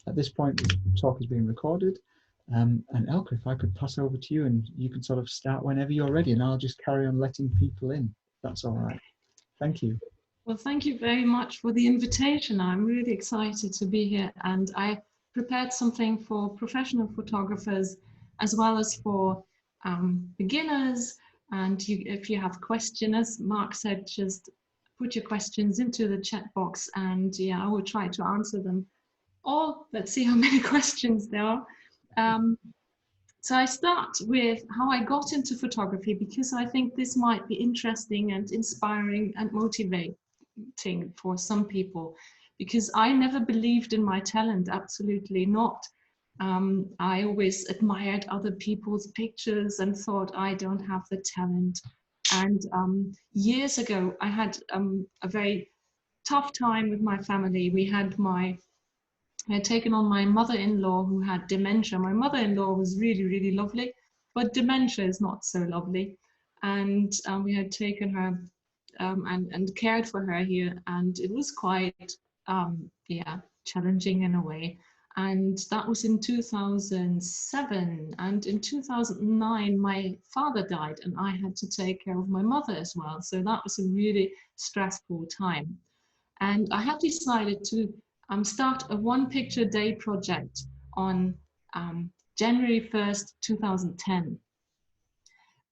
At this point, the talk is being recorded. And Elke, if I could pass over to you and you can sort of start whenever you're ready, and I'll just carry on letting people in. That's all right. Thank you. Well, thank you very much for the invitation. I'm really excited to be here, and I prepared something for professional photographers as well as for beginners. And if you have questions, as Mark said, just put your questions into the chat box, and yeah, I will try to answer them all. Let's see how many questions there are. So I start with how I got into photography, because I think this might be interesting and inspiring and motivating for some people, because I never believed in my talent, absolutely not. I always admired other people's pictures and thought I don't have the talent. And years ago, I had a very tough time with my family. I had taken on my mother-in-law who had dementia. My mother-in-law was really, really lovely, but dementia is not so lovely. And we had taken her and cared for her here, and it was quite, yeah, challenging in a way. And that was in 2007. And in 2009, my father died, and I had to take care of my mother as well. So that was a really stressful time. And I had decided to start a one picture day project on January 1st, 2010.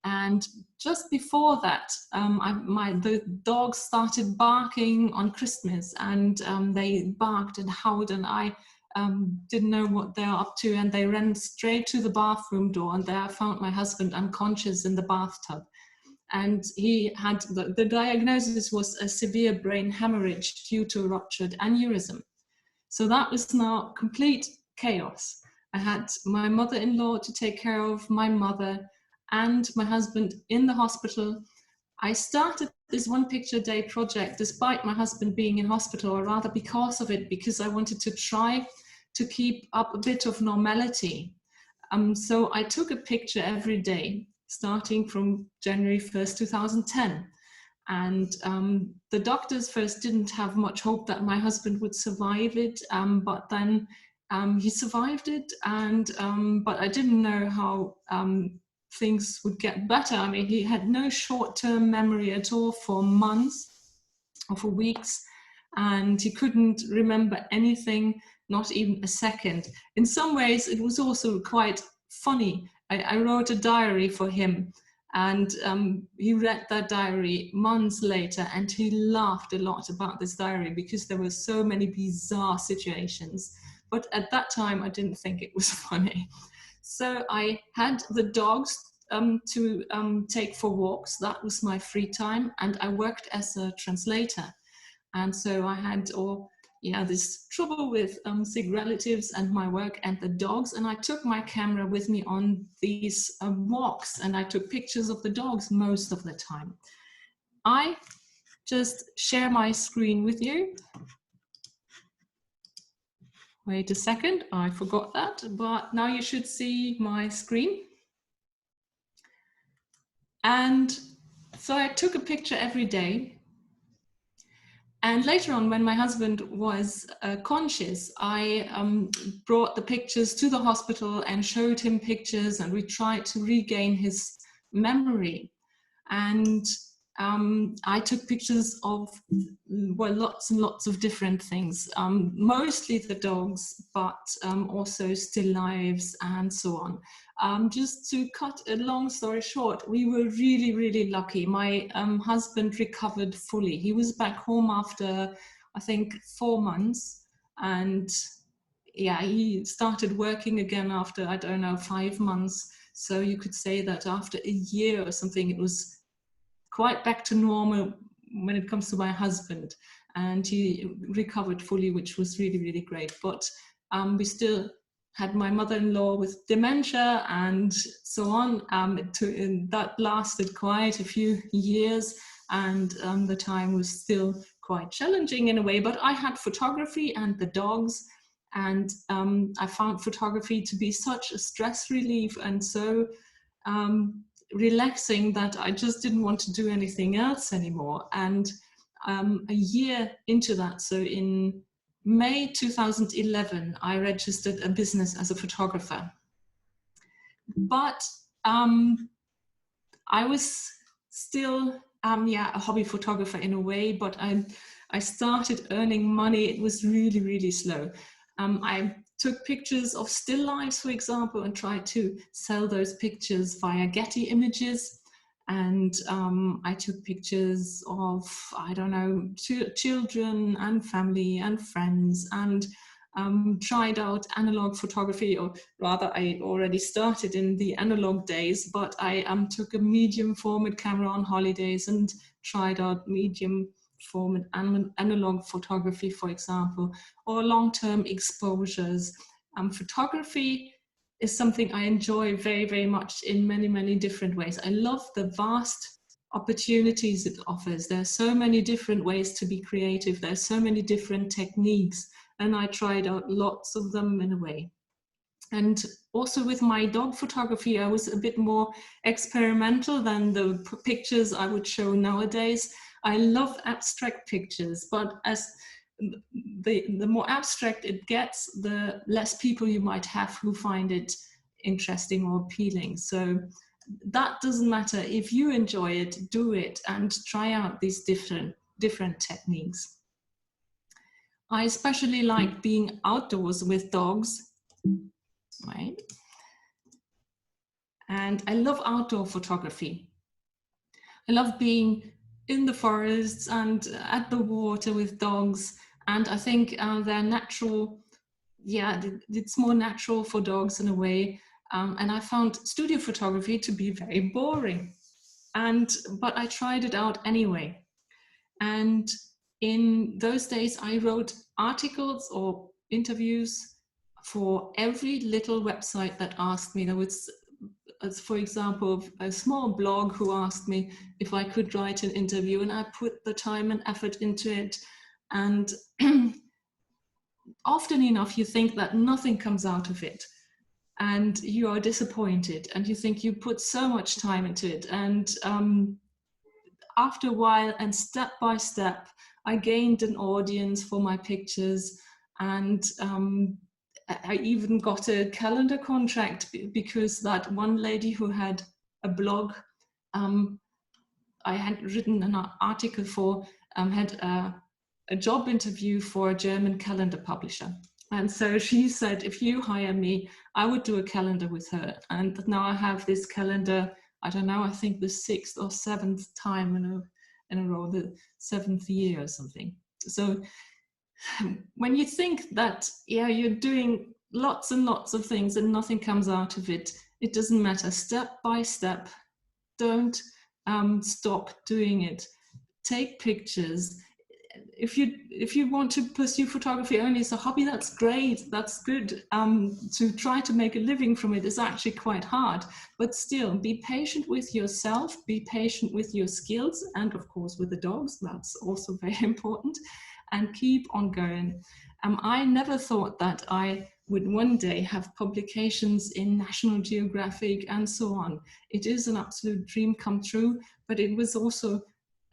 And just before that, the dogs started barking on Christmas, and they barked and howled, and I didn't know what they were up to, and they ran straight to the bathroom door, and there I found my husband unconscious in the bathtub. And he had, the diagnosis was a severe brain hemorrhage due to a ruptured aneurysm. So that was now complete chaos. I had my mother-in-law to take care of, my mother, and my husband in the hospital. I started this one picture a day project despite my husband being in hospital, or rather because of it, because I wanted to try to keep up a bit of normality. So I took a picture every day, starting from January 1st, 2010. And the doctors first didn't have much hope that my husband would survive it, but then he survived it, and but I didn't know how things would get better. I mean, he had no short-term memory at all for months or for weeks, and he couldn't remember anything, not even a second. In some ways, it was also quite funny. I wrote a diary for him, and he read that diary months later, and he laughed a lot about this diary because there were so many bizarre situations. But at that time, I didn't think it was funny. So I had the dogs to take for walks. That was my free time, and I worked as a translator. And so I had this trouble with sick relatives and my work and the dogs, and I took my camera with me on these walks, and I took pictures of the dogs most of the time. I just share my screen with you. Wait a second, I forgot that, but now you should see my screen. And so I took a picture every day. And later on, when my husband was conscious, I brought the pictures to the hospital and showed him pictures, and we tried to regain his memory. And I took pictures of, well, lots and lots of different things, mostly the dogs, but also still lives and so on. Just to cut a long story short, we were really, really lucky. My husband recovered fully. He was back home after, I think, 4 months. And yeah, he started working again after, I don't know, 5 months. So you could say that after a year or something, it was quite back to normal when it comes to my husband. And he recovered fully, which was really, really great. But we still had my mother-in-law with dementia and so on. That lasted quite a few years, and the time was still quite challenging in a way, but I had photography and the dogs, and I found photography to be such a stress relief and so relaxing that I just didn't want to do anything else anymore. And a year into that, so in May 2011, I registered a business as a photographer. But I was still a hobby photographer in a way, but I started earning money. It was really, really slow. I took pictures of still lifes, for example, and tried to sell those pictures via Getty Images. And I took pictures of, I don't know, children and family and friends, and tried out analog photography, or rather I already started in the analog days, but I took a medium format camera on holidays and tried out medium format analog photography, for example, or long-term exposures. Photography is something I enjoy very, very much in many, many different ways. I love the vast opportunities it offers. There are so many different ways to be creative. There are so many different techniques, and I tried out lots of them in a way. And also with my dog photography, I was a bit more experimental than the pictures I would show nowadays. I love abstract pictures, but as the more abstract it gets, the less people you might have who find it interesting or appealing. So that doesn't matter. If you enjoy it, do it and try out these different techniques. I especially like being outdoors with dogs, right? And I love outdoor photography. I love being in the forests and at the water with dogs. And I think they're natural. Yeah, it's more natural for dogs in a way. And I found studio photography to be very boring. But I tried it out anyway. And in those days, I wrote articles or interviews for every little website that asked me. There was, for example, a small blog who asked me if I could write an interview, and I put the time and effort into it. And often enough, you think that nothing comes out of it, and you are disappointed, and you think you put so much time into it. And after a while, and step by step, I gained an audience for my pictures, and I even got a calendar contract because that one lady who had a blog I had written an article for had a job interview for a German calendar publisher. And so she said, if you hire me, I would do a calendar with her. And now I have this calendar, I don't know, I think the 6th or 7th time in a row, the 7th year or something. So when you think that, yeah, you're doing lots and lots of things and nothing comes out of it, it doesn't matter. Step by step, don't stop doing it. Take pictures. If you want to pursue photography only as a hobby, that's great, that's good. To try to make a living from it is actually quite hard, but still be patient with yourself, be patient with your skills, and of course with the dogs, that's also very important, and keep on going. I never thought that I would one day have publications in National Geographic and so on. It is an absolute dream come true, but it was also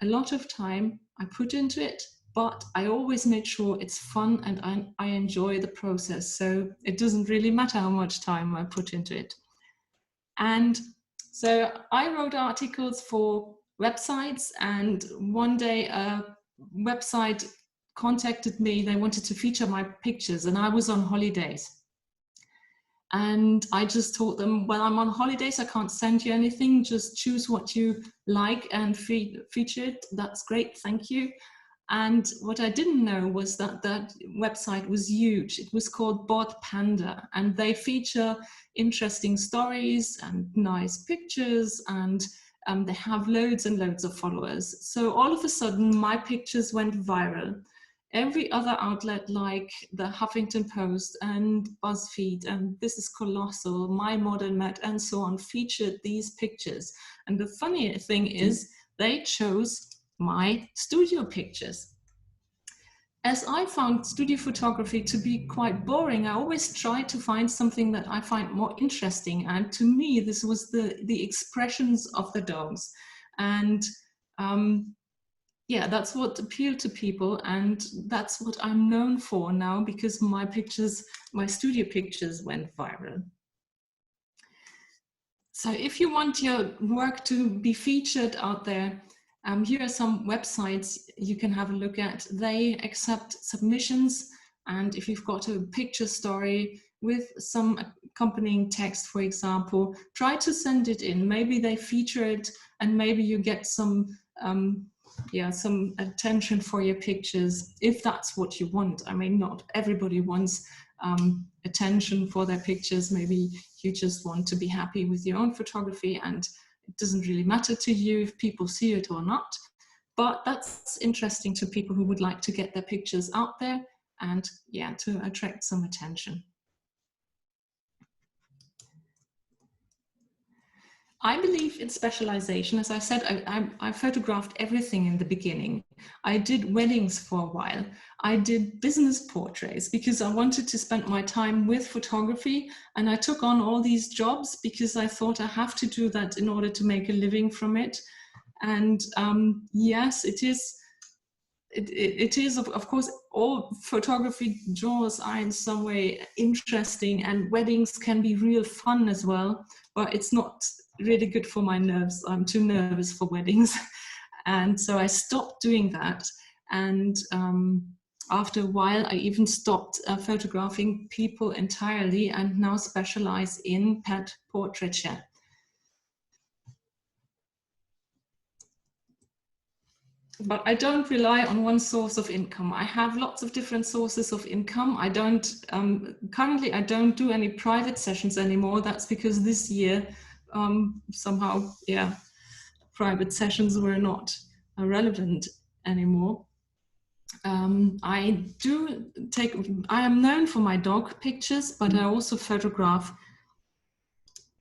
a lot of time I put into it, but I always made sure it's fun and I enjoy the process. So it doesn't really matter how much time I put into it. And so I wrote articles for websites, and one day a website contacted me. They wanted to feature my pictures, and I was on holidays. And I just told them, well, I'm on holidays, I can't send you anything, just choose what you like and feature it. That's great, thank you. And what I didn't know was that that website was huge. It was called Bod Panda, and they feature interesting stories and nice pictures, and they have loads and loads of followers. So all of a sudden, my pictures went viral. Every other outlet like the Huffington Post and BuzzFeed and This is Colossal, My Modern Met and so on featured these pictures. And the funny thing is they chose my studio pictures. As I found studio photography to be quite boring, I always try to find something that I find more interesting. And to me, this was the expressions of the dogs. And yeah, that's what appealed to people, and that's what I'm known for now, because my pictures, my studio pictures, went viral. So if you want your work to be featured out there, here are some websites you can have a look at. They accept submissions, and if you've got a picture story with some accompanying text, for example, try to send it in. Maybe they feature it, and maybe you get some some attention for your pictures, if that's what you want. I mean, not everybody wants attention for their pictures. Maybe you just want to be happy with your own photography, and it doesn't really matter to you if people see it or not. But that's interesting to people who would like to get their pictures out there and, yeah, to attract some attention. I believe in specialization. As I said, I photographed everything in the beginning. I did weddings for a while. I did business portraits because I wanted to spend my time with photography, and I took on all these jobs because I thought I have to do that in order to make a living from it. And yes, it is of course, all photography jobs are in some way interesting, and weddings can be real fun as well, but it's not really good for my nerves. I'm too nervous for weddings. And so I stopped doing that. And after a while, I even stopped photographing people entirely, and now specialize in pet portraiture. But I don't rely on one source of income. I have lots of different sources of income. I don't, currently I don't do any private sessions anymore. That's because this year, somehow, yeah, private sessions were not relevant anymore. I am known for my dog pictures, but I also photograph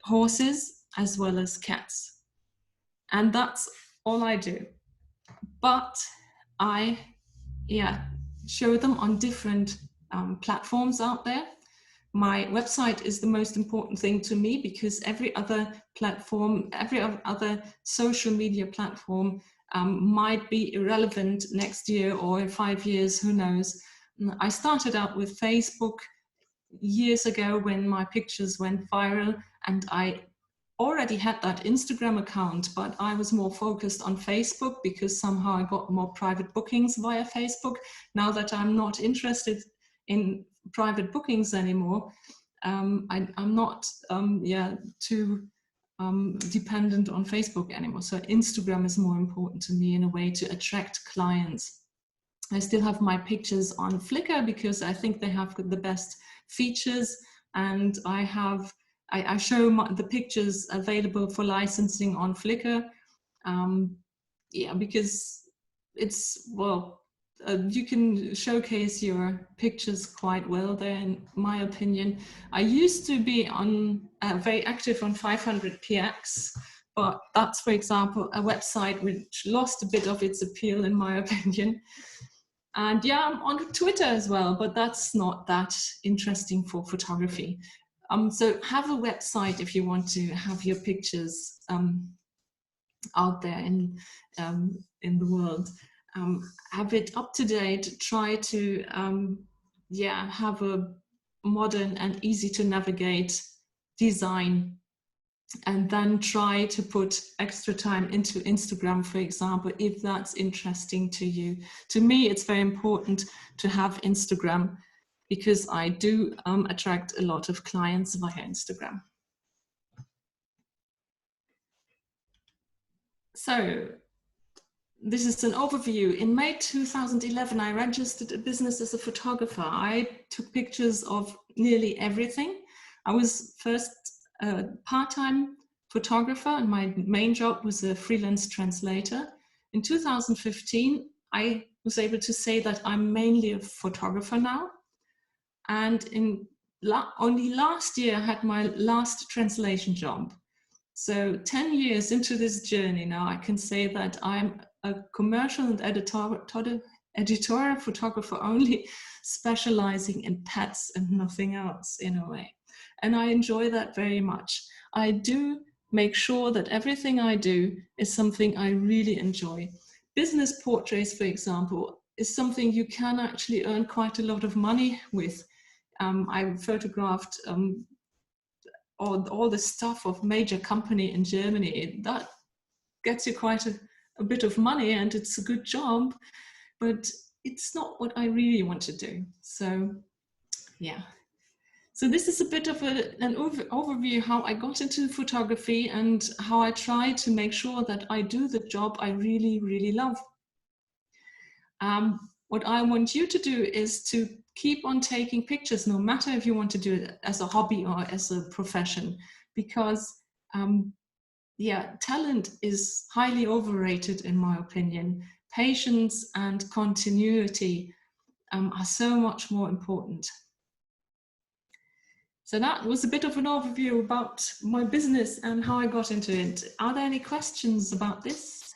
horses as well as cats. And that's all I do. But I, show them on different platforms out there. My website is the most important thing to me, because every other platform, every other social media platform might be irrelevant next year or in 5 years, who knows. I started out with Facebook years ago when my pictures went viral, and I already had that Instagram account, but I was more focused on Facebook because somehow I got more private bookings via Facebook. Now that I'm not interested in private bookings anymore, I'm not too dependent on Facebook anymore. So Instagram is more important to me in a way to attract clients. I still have my pictures on Flickr because I think they have the best features, and I show the pictures available for licensing on Flickr. Because it's, well, you can showcase your pictures quite well there, in my opinion. I used to be very active on 500px, but that's, for example, a website which lost a bit of its appeal, in my opinion. And yeah, I'm on Twitter as well, but that's not that interesting for photography. So have a website if you want to have your pictures out there in the world. Have it up to date. Try to have a modern and easy to navigate design, and then try to put extra time into Instagram, for example, if that's interesting to you. To me, it's very important to have Instagram, because I do attract a lot of clients via Instagram. So this is an overview. In May 2011, I registered a business as a photographer. I took pictures of nearly everything. I was first a part-time photographer, and my main job was a freelance translator. In 2015, I was able to say that I'm mainly a photographer now. And only last year, I had my last translation job. So 10 years into this journey now, I can say that I'm a commercial and editorial photographer only, specializing in pets and nothing else, in a way. And I enjoy that very much. I do make sure that everything I do is something I really enjoy. business portraits, for example, is something you can actually earn quite a lot of money with. I photographed all the stuff of major company in Germany. That gets you quite a bit of money, and it's a good job, but it's not what I really want to do. So yeah. So this is a bit of an overview how I got into photography and how I try to make sure that I do the job I really, really love. What I want you to do is to keep on taking pictures, no matter if you want to do it as a hobby or as a profession, because yeah, talent is highly overrated in my opinion. Patience and continuity are so much more important. So that was a bit of an overview about my business and how I got into it. Are there any questions about this?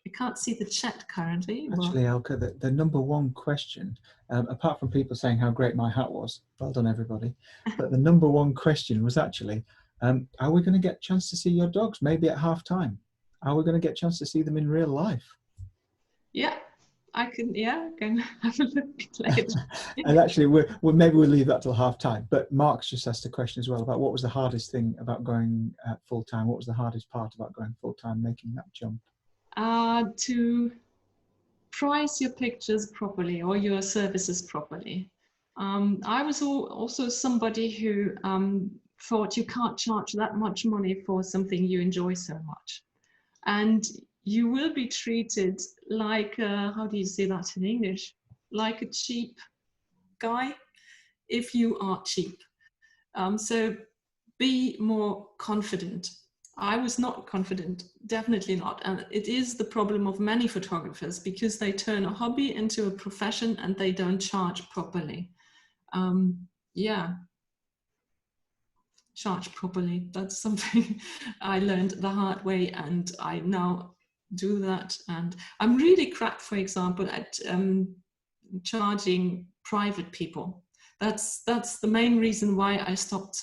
I can't see the chat currently. Actually, Elke, the number one question, apart from people saying how great my hat was, well done everybody, but the number one question was actually, are we going to get a chance to see your dogs maybe at half time? Are we going to get a chance to see them in real life? Yeah, I can have a look later. And actually, maybe we'll leave that till half time. But Mark's just asked a question as well about what was the hardest thing about going full time? What was the hardest part about going full time, making that jump? To price your pictures properly or your services properly. I was also somebody who thought you can't charge that much money for something you enjoy so much. And you will be treated like, how do you say that in English? Like a cheap guy if you are cheap. So be more confident. I was not confident, definitely not. And it is the problem of many photographers because they turn a hobby into a profession and they don't charge properly. Yeah, charge properly. That's something I learned the hard way, and I now do that. And I'm really crap, for example, at charging private people. That's the main reason why I stopped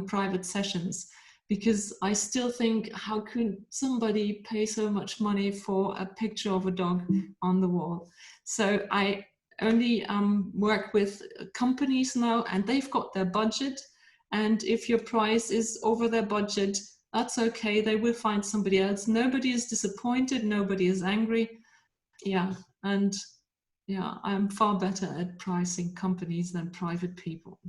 private sessions, because I still think, how could somebody pay so much money for a picture of a dog on the wall? So I only work with companies now, and they've got their budget. And if your price is over their budget, that's okay. They will find somebody else. Nobody is disappointed. Nobody is angry. Yeah, and yeah, I'm far better at pricing companies than private people.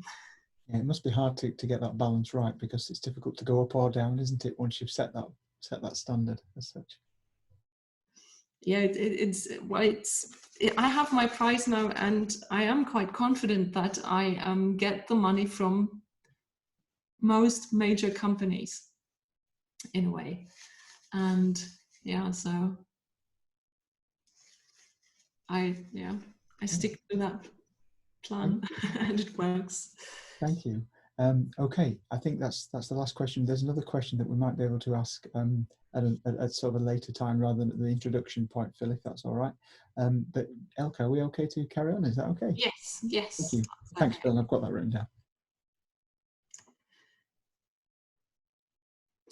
Yeah, it must be hard to get that balance right, because it's difficult to go up or down, isn't it, once you've set that standard as such. Yeah, I have my price now, and I am quite confident that I get the money from most major companies in a way. And yeah, so I stick to that plan and it works. Thank you. Okay, I think that's the last question. There's another question that we might be able to ask at sort of a later time rather than at the introduction point, Phil, if that's all right. But Elke, are we okay to carry on? Is that okay? Yes, yes. Thank you. Thanks, Phil. I've got that written down.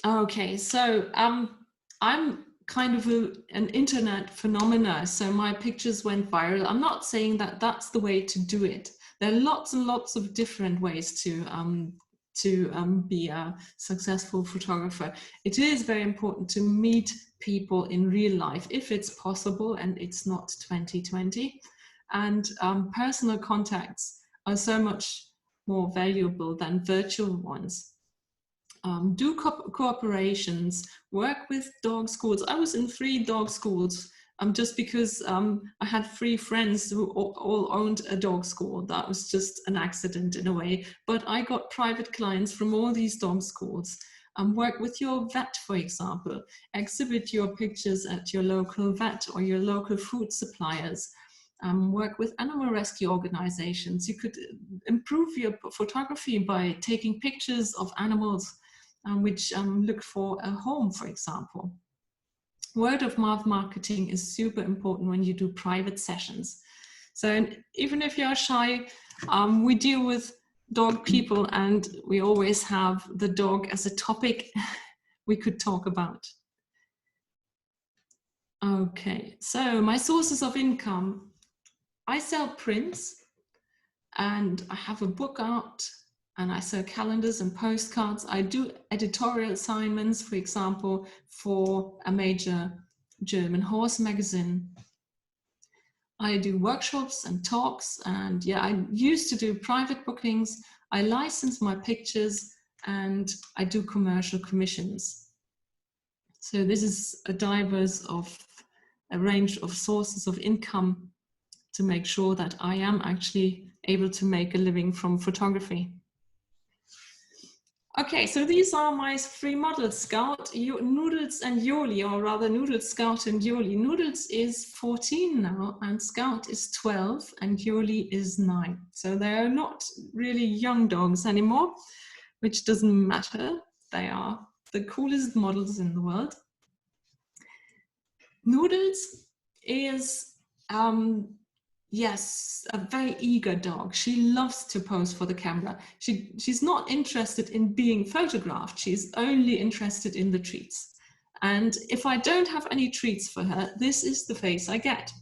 Okay, so I'm kind of an internet phenomena, so my pictures went viral. I'm not saying that that's the way to do it. There are lots and lots of different ways to be a successful photographer. It is very important to meet people in real life if it's possible and it's not 2020. And personal contacts are so much more valuable than virtual ones. Do cooperations, work with dog schools. I was in 3 dog schools just because I had 3 friends who all owned a dog school. That was just an accident in a way. But I got private clients from all these dog schools. Work with your vet, for example. Exhibit your pictures at your local vet or your local food suppliers. Work with animal rescue organizations. You could improve your photography by taking pictures of animals which look for a home, for example. Word of mouth marketing is super important when you do private sessions. So even if you're shy, we deal with dog people, and we always have the dog as a topic we could talk about. Okay, so my sources of income. I sell prints and I have a book out and I sell calendars and postcards. I do editorial assignments, for example, for a major German horse magazine. I do workshops and talks, and yeah, I used to do private bookings. I license my pictures and I do commercial commissions. So this is a range of sources of income to make sure that I am actually able to make a living from photography. Okay, so these are my three models, Scout, Noodles and Yoli, or rather Noodles, Scout and Yoli. Noodles is 14 now and Scout is 12 and Yoli is 9. So they're not really young dogs anymore, which doesn't matter. They are the coolest models in the world. Noodles is, yes, a very eager dog. She loves to pose for the camera. She's not interested in being photographed. She's only interested in the treats. And if I don't have any treats for her, this is the face I get.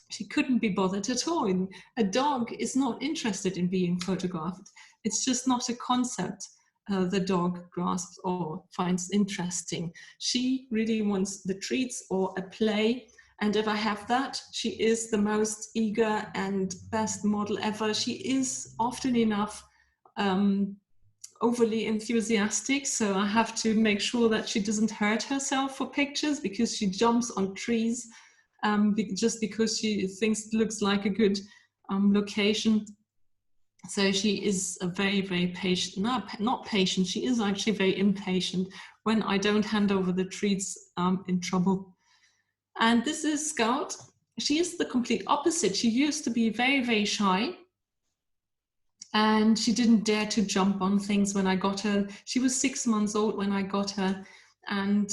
She couldn't be bothered at all. A dog is not interested in being photographed. It's just not a concept the dog grasps or finds interesting. She really wants the treats or a play. And if I have that, she is the most eager and best model ever. She is often enough overly enthusiastic, so I have to make sure that she doesn't hurt herself for pictures, because she jumps on trees just because she thinks it looks like a good location. So she is a very, very patient, not patient, she is actually very impatient. When I don't hand over the treats, in trouble. And this is Scout. She is the complete opposite. She used to be very, very shy. And she didn't dare to jump on things when I got her. She was 6 months old when I got her. And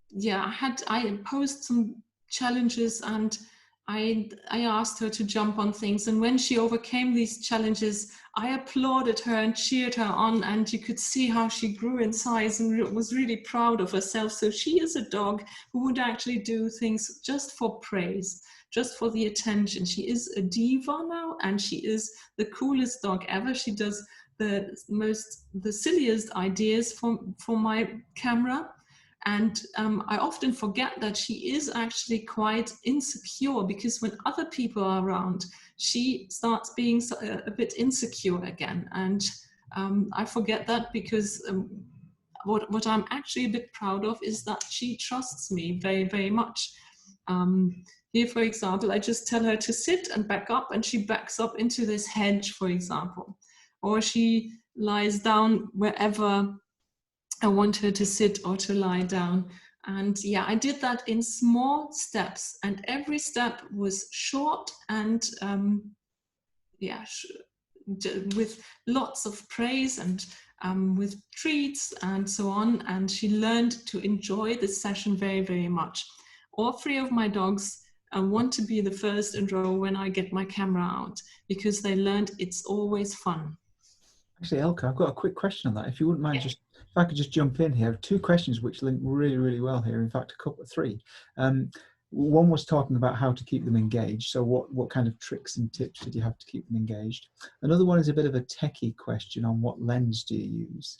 yeah, I posed some challenges and I asked her to jump on things, and when she overcame these challenges, I applauded her and cheered her on, and you could see how she grew in size and was really proud of herself. So she is a dog who would actually do things just for praise, just for the attention. She is a diva now, and she is the coolest dog ever. She does the silliest ideas for my camera. And I often forget that she is actually quite insecure, because when other people are around, she starts being a bit insecure again. And I forget that, because what I'm actually a bit proud of is that she trusts me very, very much. Here, for example, I just tell her to sit and back up, and she backs up into this hedge, for example. Or she lies down wherever I want her to sit or to lie down. And yeah, I did that in small steps, and every step was short and yeah, with lots of praise and with treats and so on. And she learned to enjoy this session very, very much. All three of my dogs want to be the first in row when I get my camera out, because they learned it's always fun. Actually, Elke, I've got a quick question on that. If you wouldn't mind, just if I could just jump in here. 2 questions which link really, really well here. In fact, a couple of 3. One was talking about how to keep them engaged. So what kind of tricks and tips did you have to keep them engaged? Another one is a bit of a techie question on what lens do you use?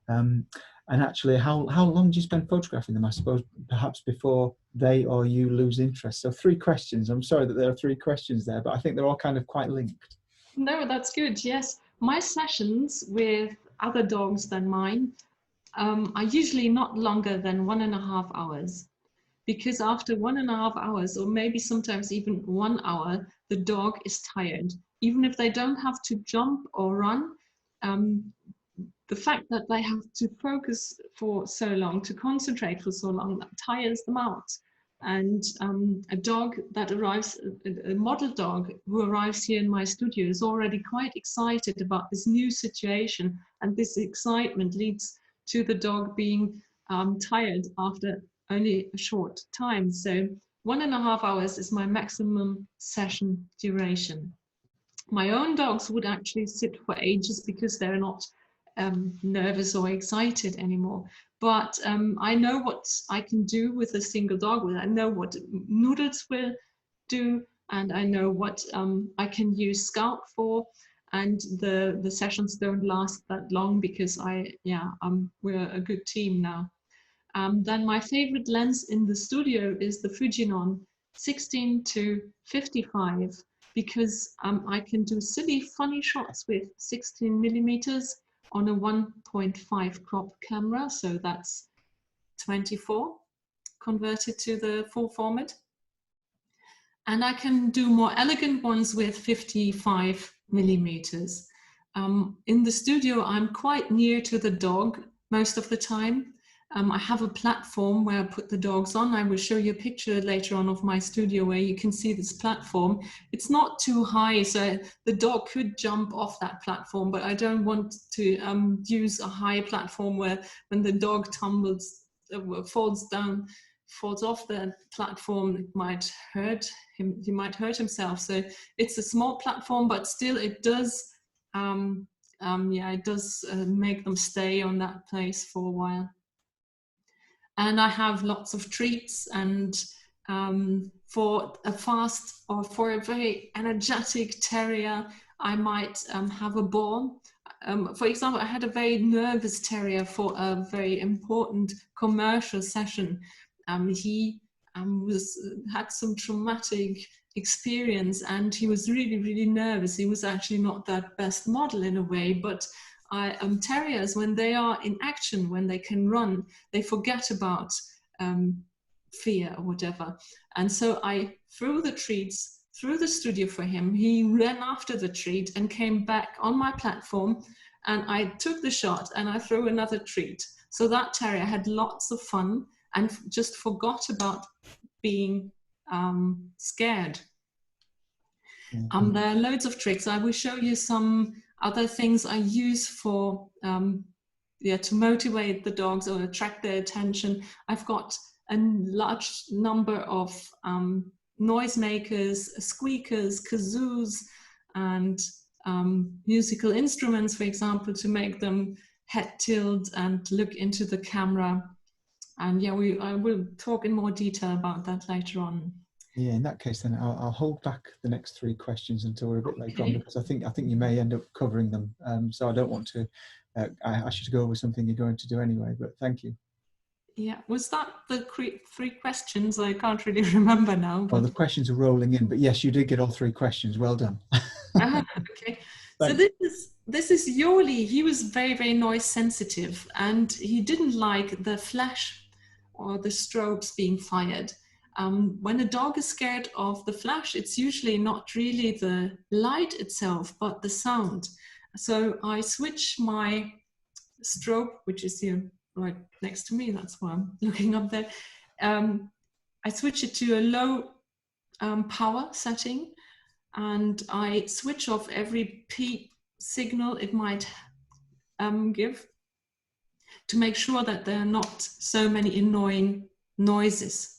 And actually, how long do you spend photographing them? I suppose perhaps before they or you lose interest. So 3 questions. I'm sorry that there are 3 questions there, but I think they're all kind of quite linked. No, that's good. Yes, my sessions with other dogs than mine are usually not longer than 1.5 hours, because after 1.5 hours, or maybe sometimes even 1 hour, the dog is tired. Even if they don't have to jump or run, the fact that they have to focus for so long, to concentrate for so long, that tires them out. And a dog that arrives, a model dog who arrives here in my studio, is already quite excited about this new situation, and this excitement leads to the dog being tired after only a short time. So 1.5 hours is my maximum session duration. My own dogs would actually sit for ages, because they're not nervous or excited anymore. But I know what I can do with a single dog. I know what Noodles will do, and I know what I can use Scout for. And the sessions don't last that long because we're a good team now. Then my favorite lens in the studio is the Fujinon 16 to 55 because I can do silly, funny shots with 16 millimeters on a 1.5 crop camera. So that's 24 converted to the full format. And I can do more elegant ones with 55 millimeters. In the studio, I'm quite near to the dog most of the time. I have a platform where I put the dogs on. I will show you a picture later on of my studio where you can see this platform. It's not too high, so the dog could jump off that platform, but I don't want to use a high platform where when the dog tumbles, falls off the platform, it might hurt him, he might hurt himself. So it's a small platform, but still it does, it does make them stay on that place for a while. And I have lots of treats, and for a fast or for a very energetic terrier, I might have a ball. For example, I had a very nervous terrier for a very important commercial session. He had some traumatic experience, and he was really, really nervous. He was actually not that best model in a way, but terriers, when they are in action, when they can run, they forget about fear or whatever. And so I threw the treats through the studio for him. He ran after the treat and came back on my platform, and I took the shot and I threw another treat. So that terrier had lots of fun and just forgot about being scared. Mm-hmm. There are loads of tricks. I will show you some other things I use for to motivate the dogs or attract their attention. I've got a large number of noisemakers, squeakers, kazoos, and musical instruments, for example, to make them head tilt and look into the camera. And I will talk in more detail about that later on. Yeah, in that case, then I'll hold back the next 3 questions until we're a bit later on, because I think you may end up covering them. So I don't want to ask you to go over something you're going to do anyway. But thank you. Yeah, was that the 3 questions? I can't really remember now. But... Well, the questions are rolling in, but yes, you did get all 3 questions. Well done. Okay. So this is Yoli. He was very, very noise sensitive, and he didn't like the flash or the strobes being fired. When a dog is scared of the flash, it's usually not really the light itself, but the sound. So I switch my strobe, which is here right next to me, that's why I'm looking up there. I switch it to a low power setting, and I switch off every peep signal it might give to make sure that there are not so many annoying noises.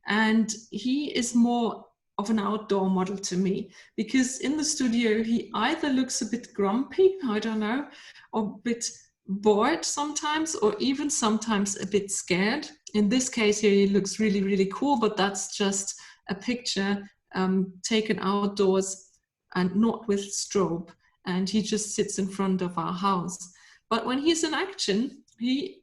And he is more of an outdoor model to me, because in the studio he either looks a bit grumpy, I don't know, or a bit bored sometimes, or even sometimes a bit scared. In this case here he looks really, really cool, but that's just a picture taken outdoors and not with strobe, and he just sits in front of our house. But when he's in action, he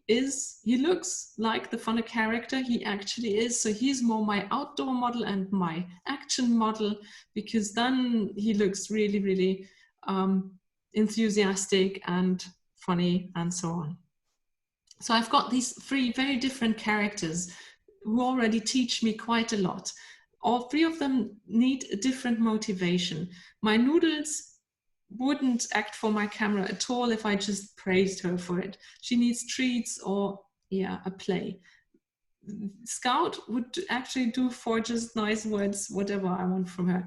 looks like the funny character he actually is. So he's more my outdoor model and my action model, because then he looks really, really enthusiastic and funny and so on. So I've got these 3 very different characters who already teach me quite a lot. All 3 of them need a different motivation. My Noodles wouldn't act for my camera at all if I just praised her for it. She needs treats or a play. Scout would actually do for just nice words, whatever I want from her.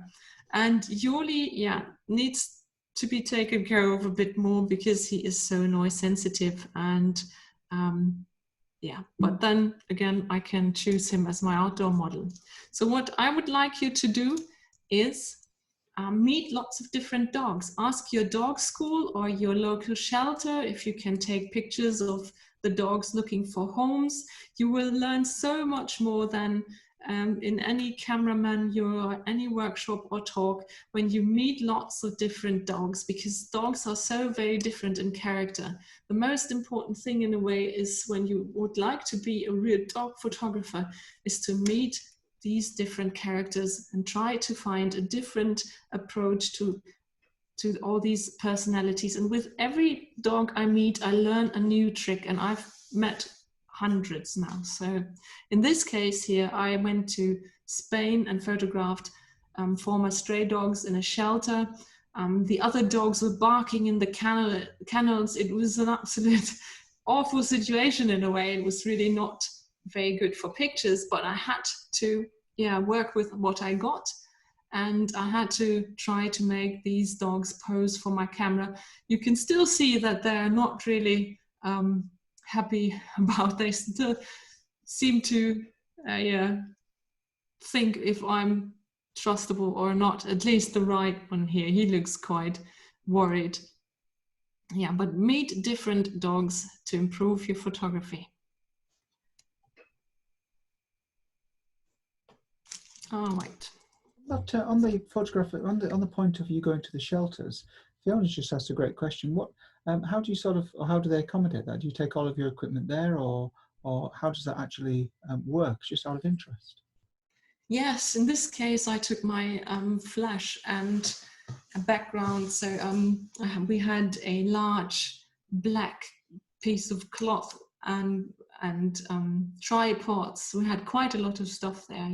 And Yoli, needs to be taken care of a bit more because he is so noise sensitive. And but then again, I can choose him as my outdoor model. So what I would like you to do is meet lots of different dogs. Ask your dog school or your local shelter if you can take pictures of the dogs looking for homes. You will learn so much more than in any camera manual or any workshop or talk when you meet lots of different dogs, because dogs are so very different in character. The most important thing in a way is, when you would like to be a real dog photographer, is to meet these different characters and try to find a different approach to all these personalities. And with every dog I meet, I learn a new trick, and I've met hundreds now. So in this case here, I went to Spain and photographed former stray dogs in a shelter. The other dogs were barking in the kennels. It was an absolute awful situation in a way. It was really not very good for pictures, but I had to work with what I got. And I had to try to make these dogs pose for my camera. You can still see that they're not really happy about. They still seem to think if I'm trustable or not. At least the right one here, he looks quite worried. Yeah, but meet different dogs to improve your photography. All right. But on the photographic, on the point of you going to the shelters, Fiona just asked a great question. What, how do you sort of, or how do they accommodate that? Do you take all of your equipment there, or how does that actually work? Just out of interest. Yes, in this case, I took my flash and a background. So we had a large black piece of cloth and tripods. We had quite a lot of stuff there.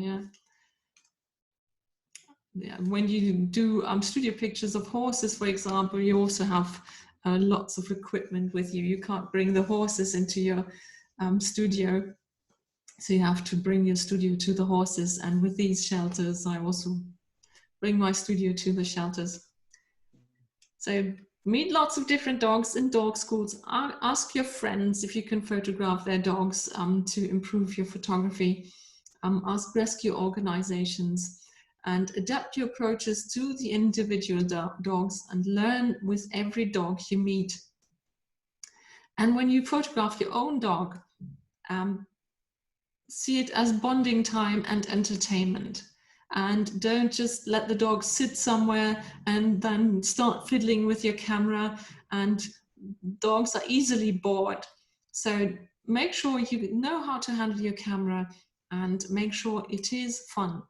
Yeah, when you do studio pictures of horses, for example, you also have lots of equipment with you. You can't bring the horses into your studio, so you have to bring your studio to the horses. And with these shelters, I also bring my studio to the shelters. So meet lots of different dogs in dog schools. Ask your friends if you can photograph their dogs to improve your photography. Ask rescue organizations. And adapt your approaches to the individual dogs, and learn with every dog you meet. And when you photograph your own dog, see it as bonding time and entertainment. And don't just let the dog sit somewhere and then start fiddling with your camera. And dogs are easily bored. So make sure you know how to handle your camera, and make sure it is fun.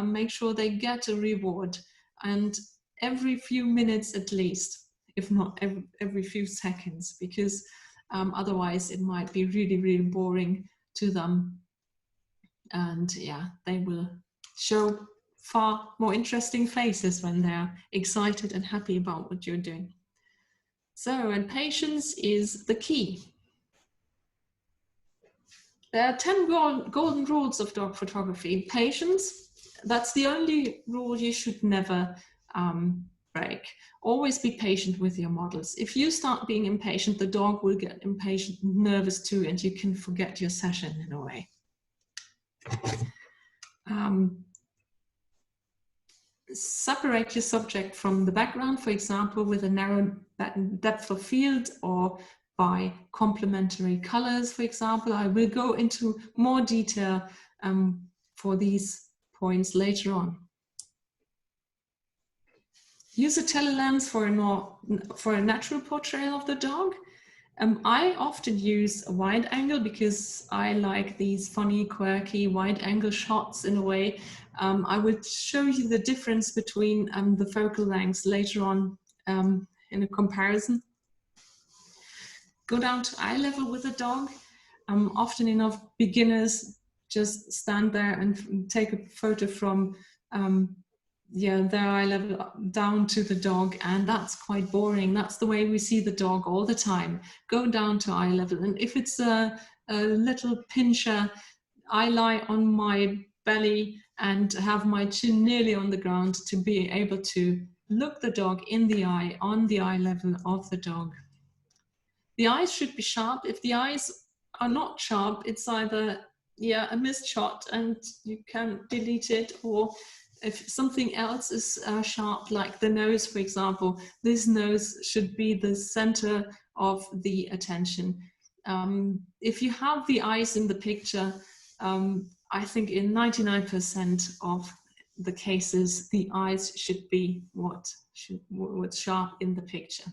Make sure they get a reward, and every few minutes at least, if not every few seconds, because otherwise it might be really, really boring to them. And yeah, they will show far more interesting faces when they're excited and happy about what you're doing. So, and patience is the key. There are 10 golden rules of dog photography. Patience, that's the only rule you should never break. Always be patient with your models. If you start being impatient, the dog will get impatient and nervous too, and you can forget your session in a way. Separate your subject from the background, for example, with a narrow depth of field, or by complementary colors, for example. I will go into more detail for these points later on. Use a telelens for a natural portrayal of the dog. I often use a wide angle because I like these funny, quirky wide angle shots in a way. I will show you the difference between the focal lengths later on in a comparison. Go down to eye level with a dog. Often enough, beginners just stand there and take a photo from their eye level down to the dog, and that's quite boring. That's the way we see the dog all the time. Go down to eye level, and if it's a little pinscher, I lie on my belly and have my chin nearly on the ground to be able to look the dog in the eye on the eye level of the dog. The eyes should be sharp. If the eyes are not sharp, it's either a missed shot and you can delete it, or if something else is sharp, like the nose, for example, this nose should be the center of the attention. If you have the eyes in the picture, I think in 99% of the cases, the eyes should be what's sharp in the picture.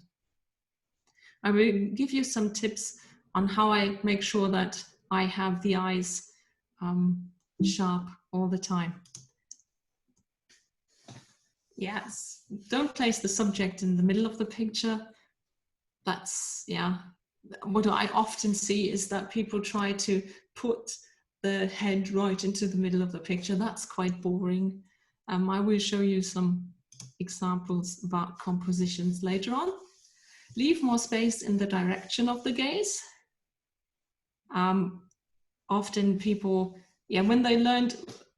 I will give you some tips on how I make sure that I have the eyes sharp all the time. Yes, don't place the subject in the middle of the picture. That's, yeah, what I often see is that people try to put the head right into the middle of the picture. That's quite boring. I will show you some examples about compositions later on. Leave more space in the direction of the gaze. Often people, when they learned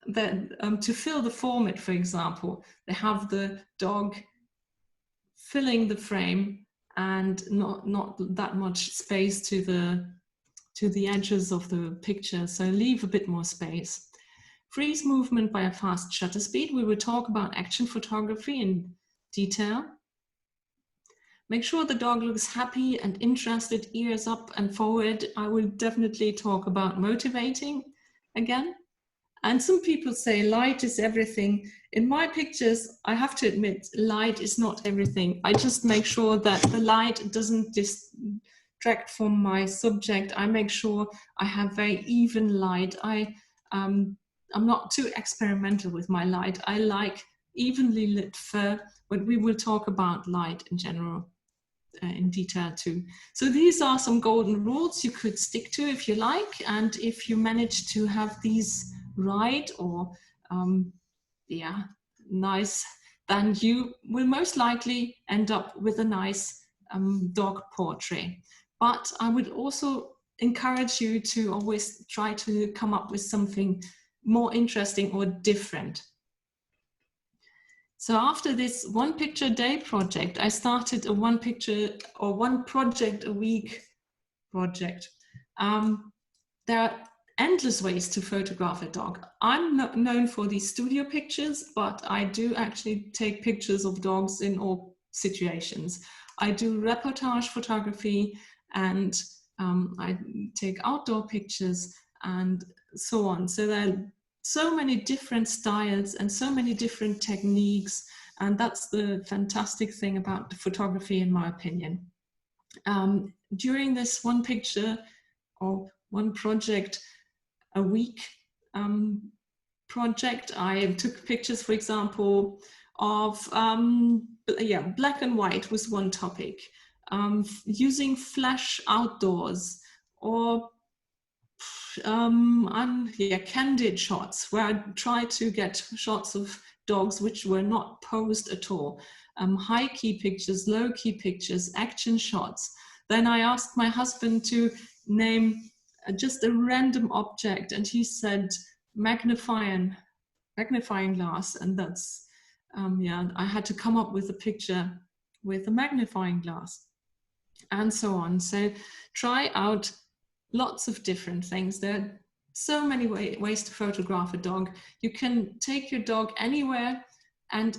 that to fill the format, for example, they have the dog filling the frame and not that much space to the edges of the picture. So leave a bit more space. Freeze movement by a fast shutter speed. We will talk about action photography in detail. Make sure the dog looks happy and interested, ears up and forward. I will definitely talk about motivating again. And some people say light is everything. In my pictures, I have to admit, light is not everything. I just make sure that the light doesn't distract from my subject. I make sure I have very even light. I'm not too experimental with my light. I like evenly lit fur, but we will talk about light in general. In detail too. So these are some golden rules you could stick to if you like, and if you manage to have these right or nice, then you will most likely end up with a nice dog portrait. But I would also encourage you to always try to come up with something more interesting or different. So after this one picture a day project, I started a one project a week project. There are endless ways to photograph a dog. I'm not known for these studio pictures, but I do actually take pictures of dogs in all situations. I do reportage photography, and I take outdoor pictures and so on. So there are so many different styles and so many different techniques, and that's the fantastic thing about the photography, in my opinion. During this one picture or one project a week project, I took pictures, for example, of black and white was one topic, using flash outdoors, or candid shots, where I tried to get shots of dogs which were not posed at all, high key pictures, low key pictures, action shots. Then I asked my husband to name just a random object, and he said magnifying glass, and that's I had to come up with a picture with a magnifying glass, and so on. So try out lots of different things. There are so many ways to photograph a dog. You can take your dog anywhere and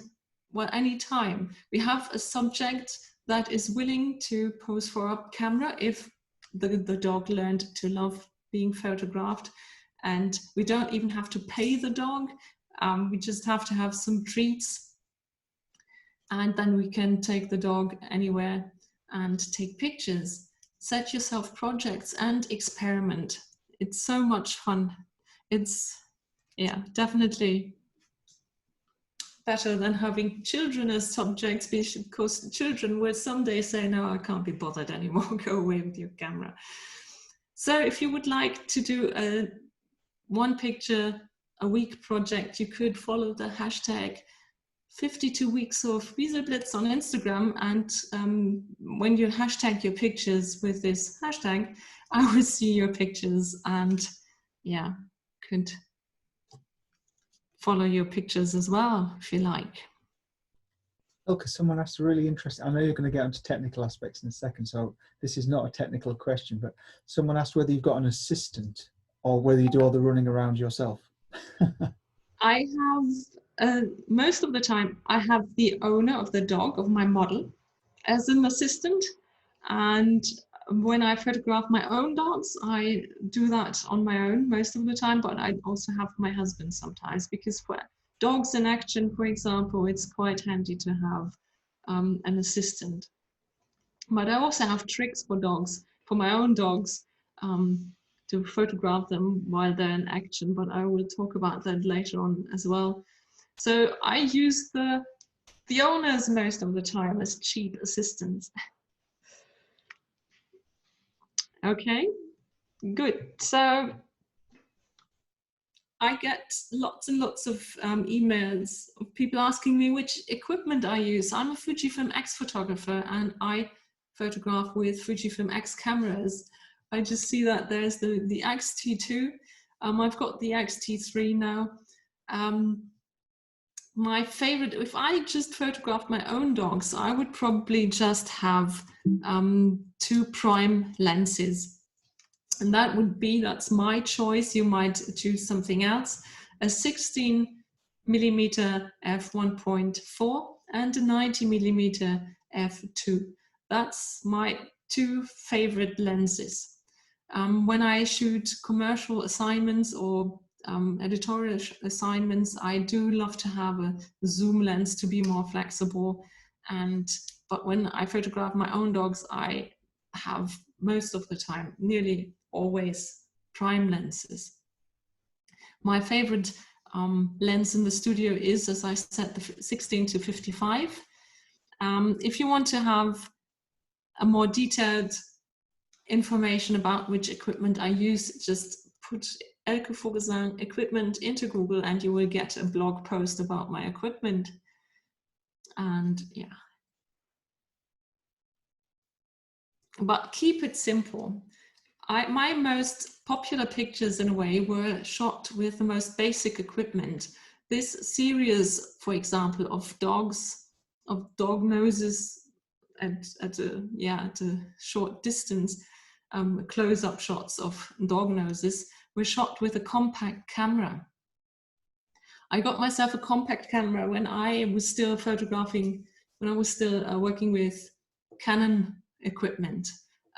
anytime. We have a subject that is willing to pose for a camera if the dog learned to love being photographed, and we don't even have to pay the dog. We just have to have some treats, and then we can take the dog anywhere and take pictures. Set yourself projects and experiment. It's so much fun. It's definitely better than having children as subjects, because children will someday say, no, I can't be bothered anymore, go away with your camera. So if you would like to do a one picture a week project, you could follow the hashtag 52 weeks of Wieselblitz on Instagram, and when you hashtag your pictures with this hashtag, I will see your pictures and could follow your pictures as well if you like. Elke, someone asked a really interesting, I know you're going to get into technical aspects in a second, so this is not a technical question, but someone asked whether you've got an assistant or whether you do all the running around yourself. I have most of the time I have the owner of the dog, of my model, as an assistant. And when I photograph my own dogs, I do that on my own most of the time, but I also have my husband sometimes, because for dogs in action, for example, it's quite handy to have an assistant. But I also have tricks for dogs, for my own dogs, to photograph them while they're in action, but I will talk about that later on as well. So I use the owners most of the time as cheap assistants. Okay, good. So I get lots and lots of emails of people asking me which equipment I use. I'm a Fujifilm X photographer and I photograph with Fujifilm X cameras. I just see that there's the X-T2. I've got the X-T3 now. My favorite, if I just photographed my own dogs, I would probably just have 2 prime lenses. And that's my choice. You might choose something else. A 16mm f1.4 and a 90mm f2. That's my 2 favorite lenses. When I shoot commercial assignments or editorial assignments, I do love to have a zoom lens to be more flexible. But when I photograph my own dogs, I have most of the time, nearly always, prime lenses. My favorite lens in the studio is, as I said, the 16-55. If you want to have a more detailed information about which equipment I use, just put Elke Vogelsang equipment into Google and you will get a blog post about my equipment. And yeah. But keep it simple. My most popular pictures, in a way, were shot with the most basic equipment. This series, for example, of dogs, of dog noses at a short distance, close-up shots of dog noses, were shot with a compact camera. I got myself a compact camera when I was still photographing, when I was still working with Canon equipment.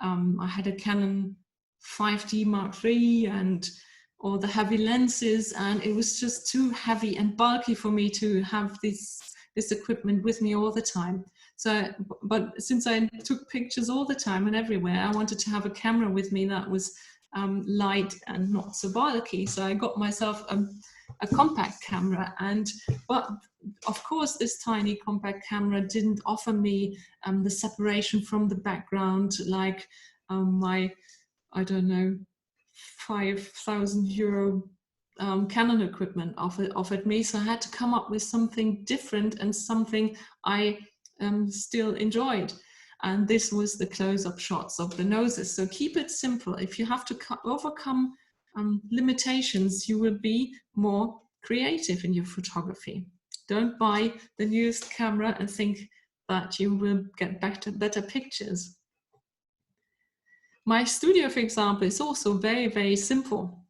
I had a Canon 5D Mark III and all the heavy lenses, and it was just too heavy and bulky for me to have this equipment with me all the time. So, but since I took pictures all the time and everywhere, I wanted to have a camera with me that was light and not so bulky. So I got myself a compact camera, but of course this tiny compact camera didn't offer me the separation from the background like my, I don't know, €5,000 Canon equipment offered me. So I had to come up with something different and something I still enjoyed. And this was the close-up shots of the noses. So keep it simple. If you have to overcome limitations, you will be more creative in your photography. Don't buy the newest camera and think that you will get better pictures. My studio, for example, is also very, very simple.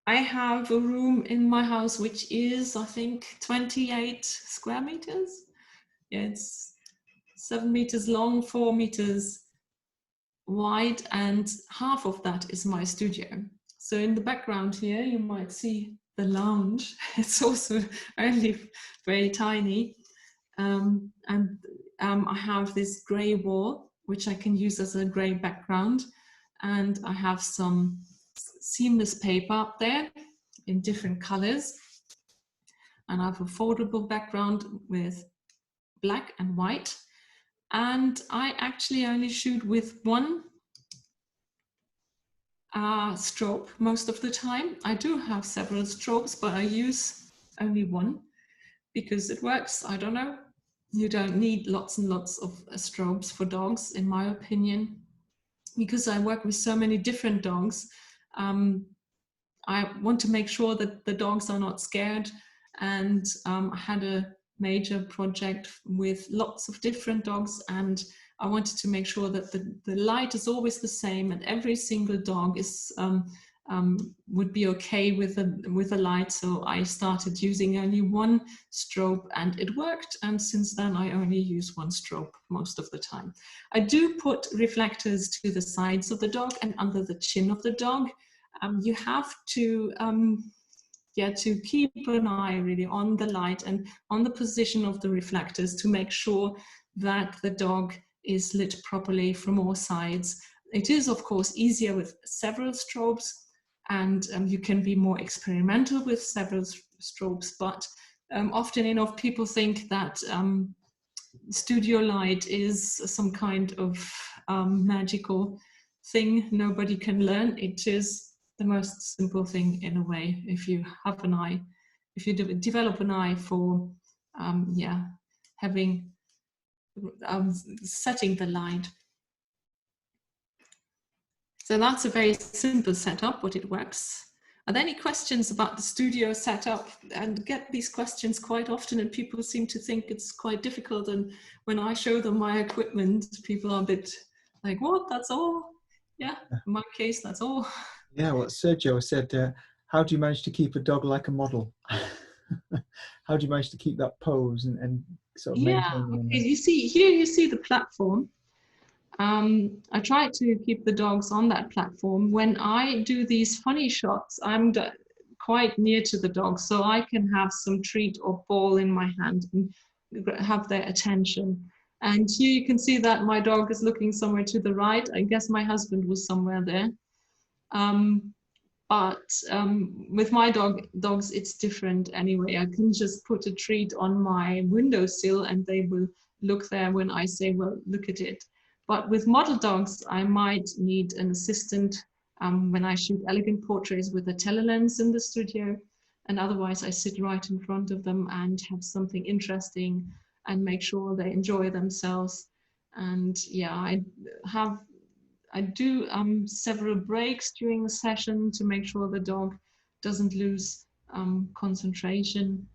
I have a room in my house which is, I think, 28 square meters. Yeah, it's 7 meters long, 4 meters wide, and half of that is my studio. So in the background here, you might see the lounge. It's also only very tiny. I have this gray wall, which I can use as a gray background. And I have some seamless paper up there in different colors. And I have a foldable background with black and white. And I actually only shoot with one strobe most of the time. I do have several strobes, but I use only one because it works. I don't know. You don't need lots and lots of strobes for dogs, in my opinion, because I work with so many different dogs. I want to make sure that the dogs are not scared. And I had a major project with lots of different dogs, and I wanted to make sure that the light is always the same and every single dog is would be okay with the light. So I started using only one strobe and it worked. And since then I only use one strobe most of the time. I do put reflectors to the sides of the dog and under the chin of the dog. You have to to keep an eye really on the light and on the position of the reflectors to make sure that the dog is lit properly from all sides. It is, of course, easier with several strobes, and you can be more experimental with several strobes, but often enough people think that studio light is some kind of magical thing nobody can learn. It is the most simple thing in a way, if you have an eye, if you develop an eye for having setting the light. So that's a very simple setup, but it works. Are there any questions about the studio setup? And get these questions quite often, and people seem to think it's quite difficult. And when I show them my equipment, people are a bit like, what, that's all? Yeah, in my case, that's all. Yeah, well, Sergio said, how do you manage to keep a dog like a model? How do you manage to keep that pose and sort of maintaining? Okay. You see, here you see the platform. I try to keep the dogs on that platform. When I do these funny shots, I'm quite near to the dogs, so I can have some treat or ball in my hand and have their attention. And here you can see that my dog is looking somewhere to the right. I guess my husband was somewhere there. But with my dogs, it's different anyway. I can just put a treat on my windowsill and they will look there when I say, well, look at it. But with model dogs, I might need an assistant when I shoot elegant portraits with a telelens in the studio. And otherwise I sit right in front of them and have something interesting and make sure they enjoy themselves. And yeah, I do several breaks during the session to make sure the dog doesn't lose concentration.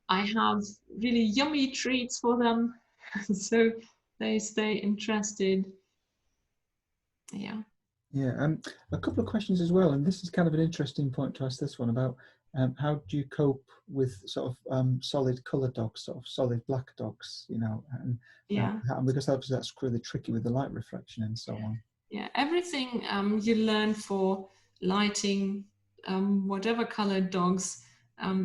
I have really yummy treats for them, so they stay interested. Yeah. Yeah, a couple of questions as well, and this is kind of an interesting point to ask this one about how do you cope with sort of solid colour dogs, sort of solid black dogs, you know, and because obviously that's really tricky with the light reflection and so on. Yeah, everything you learn for lighting whatever coloured dogs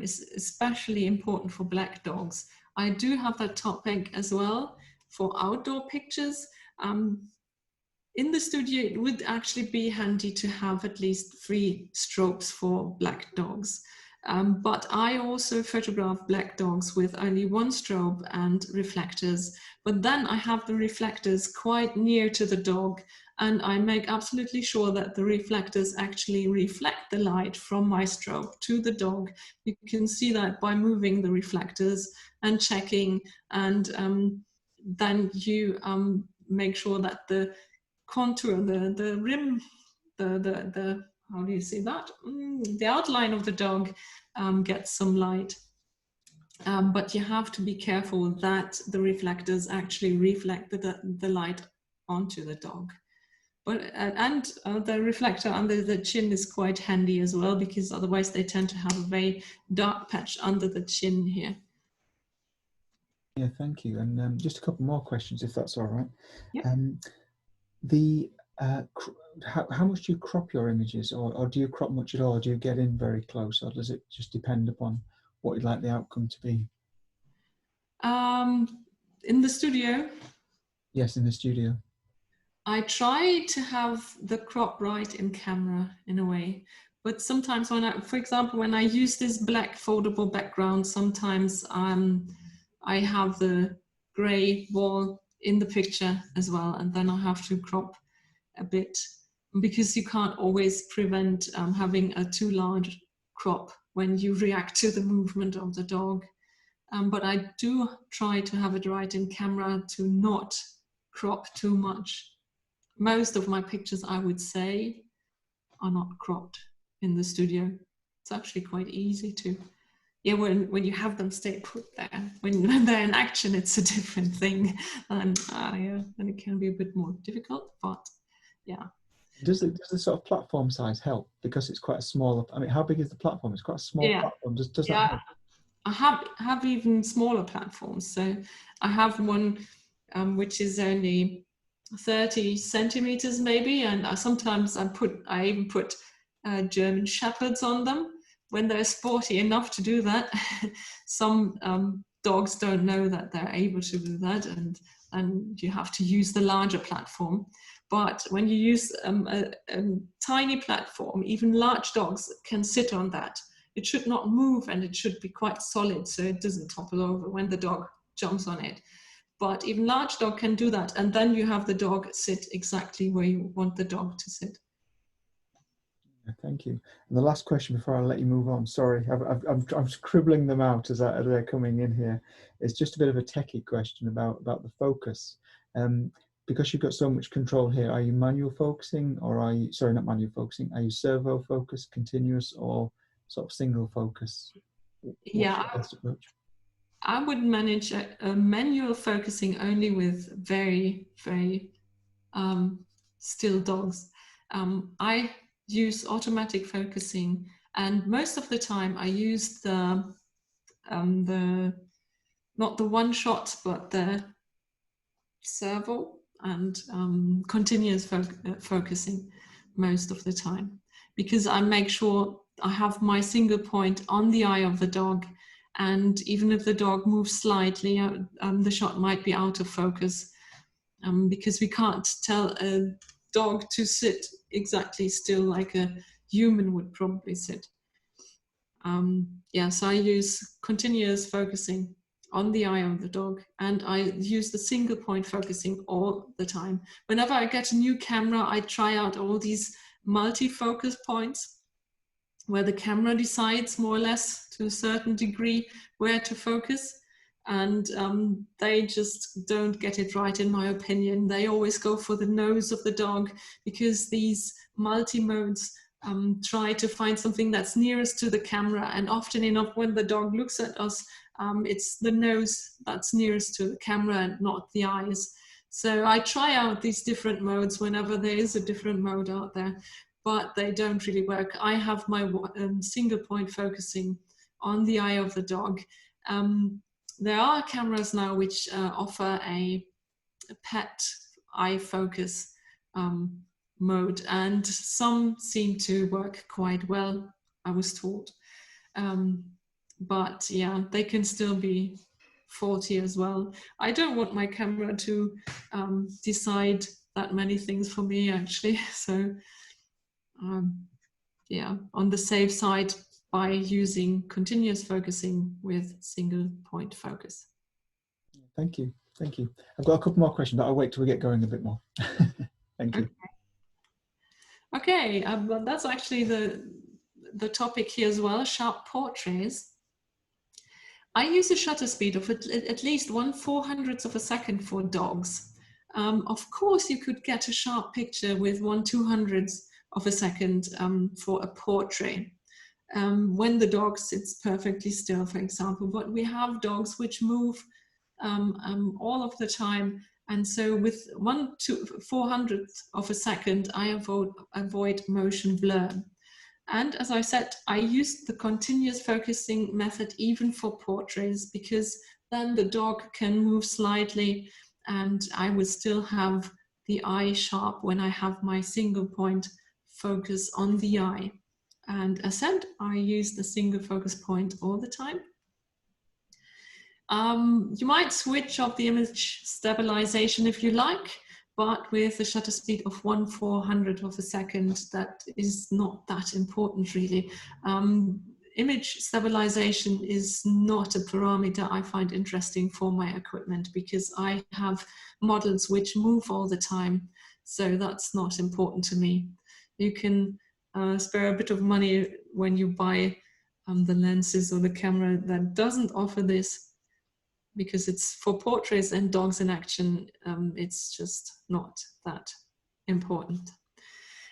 is especially important for black dogs. I do have that topic as well for outdoor pictures. In the studio, it would actually be handy to have at least 3 strobes for black dogs. But I also photograph black dogs with only 1 strobe and reflectors. But then I have the reflectors quite near to the dog, and I make absolutely sure that the reflectors actually reflect the light from my strobe to the dog. You can see that by moving the reflectors and checking, and then you make sure that the contour, the rim, the how do you say that? The outline of the dog gets some light. But you have to be careful that the reflectors actually reflect the light onto the dog. But the reflector under the chin is quite handy as well, because otherwise they tend to have a very dark patch under the chin here. Yeah, thank you. And just a couple more questions, if that's all right. Yep. How much do you crop your images, or do you crop much at all? Do you get in very close, or does it just depend upon what you'd like the outcome to be? In the studio? Yes, in the studio. I try to have the crop right in camera in a way, but sometimes for example, when I use this black foldable background, sometimes I have the gray wall in the picture as well, and then I have to crop a bit, because you can't always prevent having a too large crop when you react to the movement of the dog. But I do try to have it right in camera to not crop too much. Most of my pictures, I would say, are not cropped in the studio. It's actually quite easy to, yeah, when you have them stay put there. When they're in action, it's a different thing, and it can be a bit more difficult, but yeah. Does the sort of platform size help? Because it's quite a small, I mean, how big is the platform? It's quite a small Yeah, platform. Does that yeah. help? I have even smaller platforms. So I have one which is only 30 centimeters maybe, and sometimes I even put German shepherds on them when they're sporty enough to do that. Some dogs don't know that they're able to do that, and you have to use the larger platform. But when you use a tiny platform, even large dogs can sit on that. It should not move, and it should be quite solid so it doesn't topple over when the dog jumps on it. But even large dog can do that, and then you have the dog sit exactly where you want the dog to sit. Thank you. And the last question before I let you move on, sorry, I'm scribbling them out as they're coming in here. It's just a bit of a techie question about the focus. Because you've got so much control here, are you manual focusing, or are you, sorry, not manual focusing, are you servo focus, continuous, or sort of single focus? What's your best approach? I would manage a manual focusing only with very, very still dogs. I use automatic focusing, and most of the time I use the not the one shot, but the servo and continuous focusing most of the time, because I make sure I have my single point on the eye of the dog, and even if the dog moves slightly, the shot might be out of focus, because we can't tell a dog to sit exactly still like a human would probably sit. Yeah, so I use continuous focusing on the eye of the dog, and I use the single point focusing all the time. Whenever I get a new camera, I try out all these multi-focus points where the camera decides more or less to a certain degree where to focus, and they just don't get it right, in my opinion. They always go for the nose of the dog, because these multi-modes try to find something that's nearest to the camera, and often enough when the dog looks at us, it's the nose that's nearest to the camera and not the eyes. So I try out these different modes whenever there is a different mode out there, but they don't really work. I have my single point focusing on the eye of the dog. There are cameras now which offer a pet eye focus mode, and some seem to work quite well, I was told. But yeah, they can still be faulty as well. I don't want my camera to decide that many things for me, actually. So yeah, on the safe side, by using continuous focusing with single point focus. Thank you. Thank you. I've got a couple more questions, but I'll wait till we get going a bit more. Thank you. Okay, well, that's actually the topic here as well, sharp portraits. I use a shutter speed of at least 1/400th of a second for dogs. Of course, you could get a sharp picture with 1/200th of a second for a portrait. When the dog sits perfectly still, for example, but we have dogs which move all of the time. And so with 1/400th of a second, I avoid motion blur. And as I said, I use the continuous focusing method even for portraits, because then the dog can move slightly and I will still have the eye sharp when I have my single point focus on the eye. And as said, I use the single focus point all the time. You might switch off the image stabilization if you like, but with a shutter speed of 1/400th of a second, that is not that important really. Image stabilization is not a parameter I find interesting for my equipment, because I have models which move all the time, so that's not important to me. You can spare a bit of money when you buy the lenses or the camera that doesn't offer this, because it's for portraits and dogs in action. It's just not that important.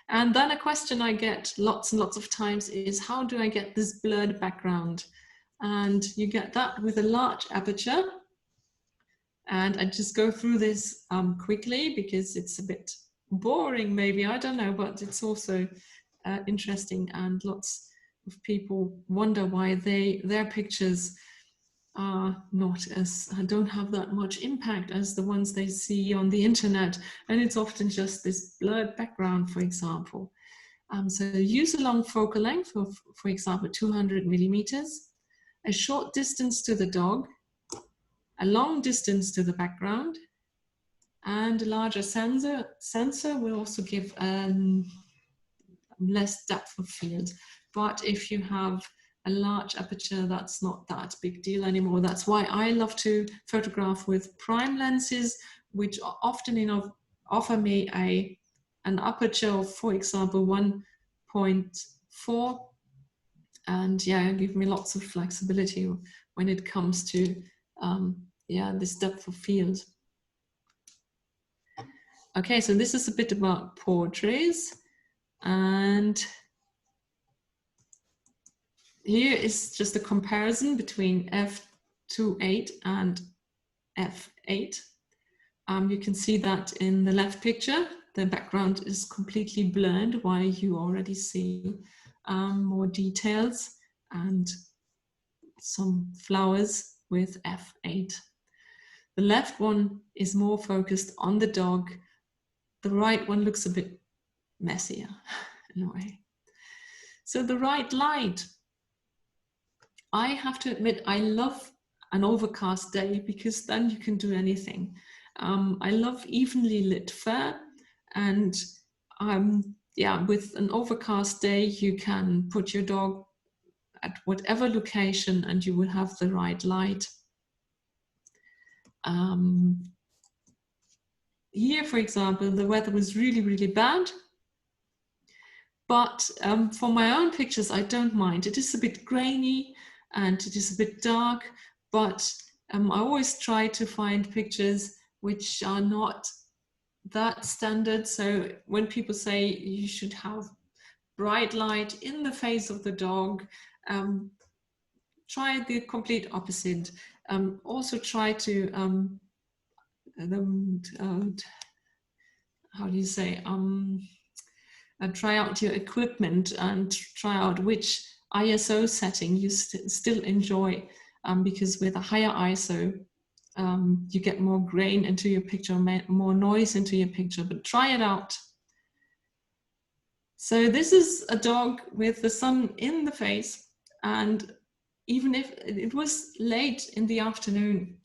And then a question I get lots and lots of times is, how do I get this blurred background? And you get that with a large aperture. And I just go through this quickly because it's a bit boring, maybe, I don't know, but it's also interesting, and lots of people wonder why their pictures are not as don't have that much impact as the ones they see on the internet, and it's often just this blurred background, for example. So use a long focal length of, for example, 200 millimeters, a short distance to the dog, a long distance to the background, and a larger sensor will also give less depth of field. But if you have a large aperture, that's not that big deal anymore. That's why I love to photograph with prime lenses, which often offer me an aperture of, for example, 1.4, and yeah, give me lots of flexibility when it comes to this depth of field. Okay, so this is a bit about portraits, and here is just a comparison between f2.8 and f8. You can see that in the left picture, the background is completely blurred, while you already see more details and some flowers with f8. The left one is more focused on the dog. The right one looks a bit messier in a way. So the right light. I have to admit, I love an overcast day because then you can do anything. I love evenly lit fur, and with an overcast day, you can put your dog at whatever location and you will have the right light. Here, for example, the weather was really, really bad. But for my own pictures, I don't mind. It is a bit grainy and it is a bit dark, but I always try to find pictures which are not that standard. So when people say you should have bright light in the face of the dog, try the complete opposite. Also try to, how do you say, try out your equipment and try out which ISO setting you still enjoy, because with a higher ISO, you get more grain into your picture, more noise into your picture, but try it out. So this is a dog with the sun in the face, and even if it was late in the afternoon,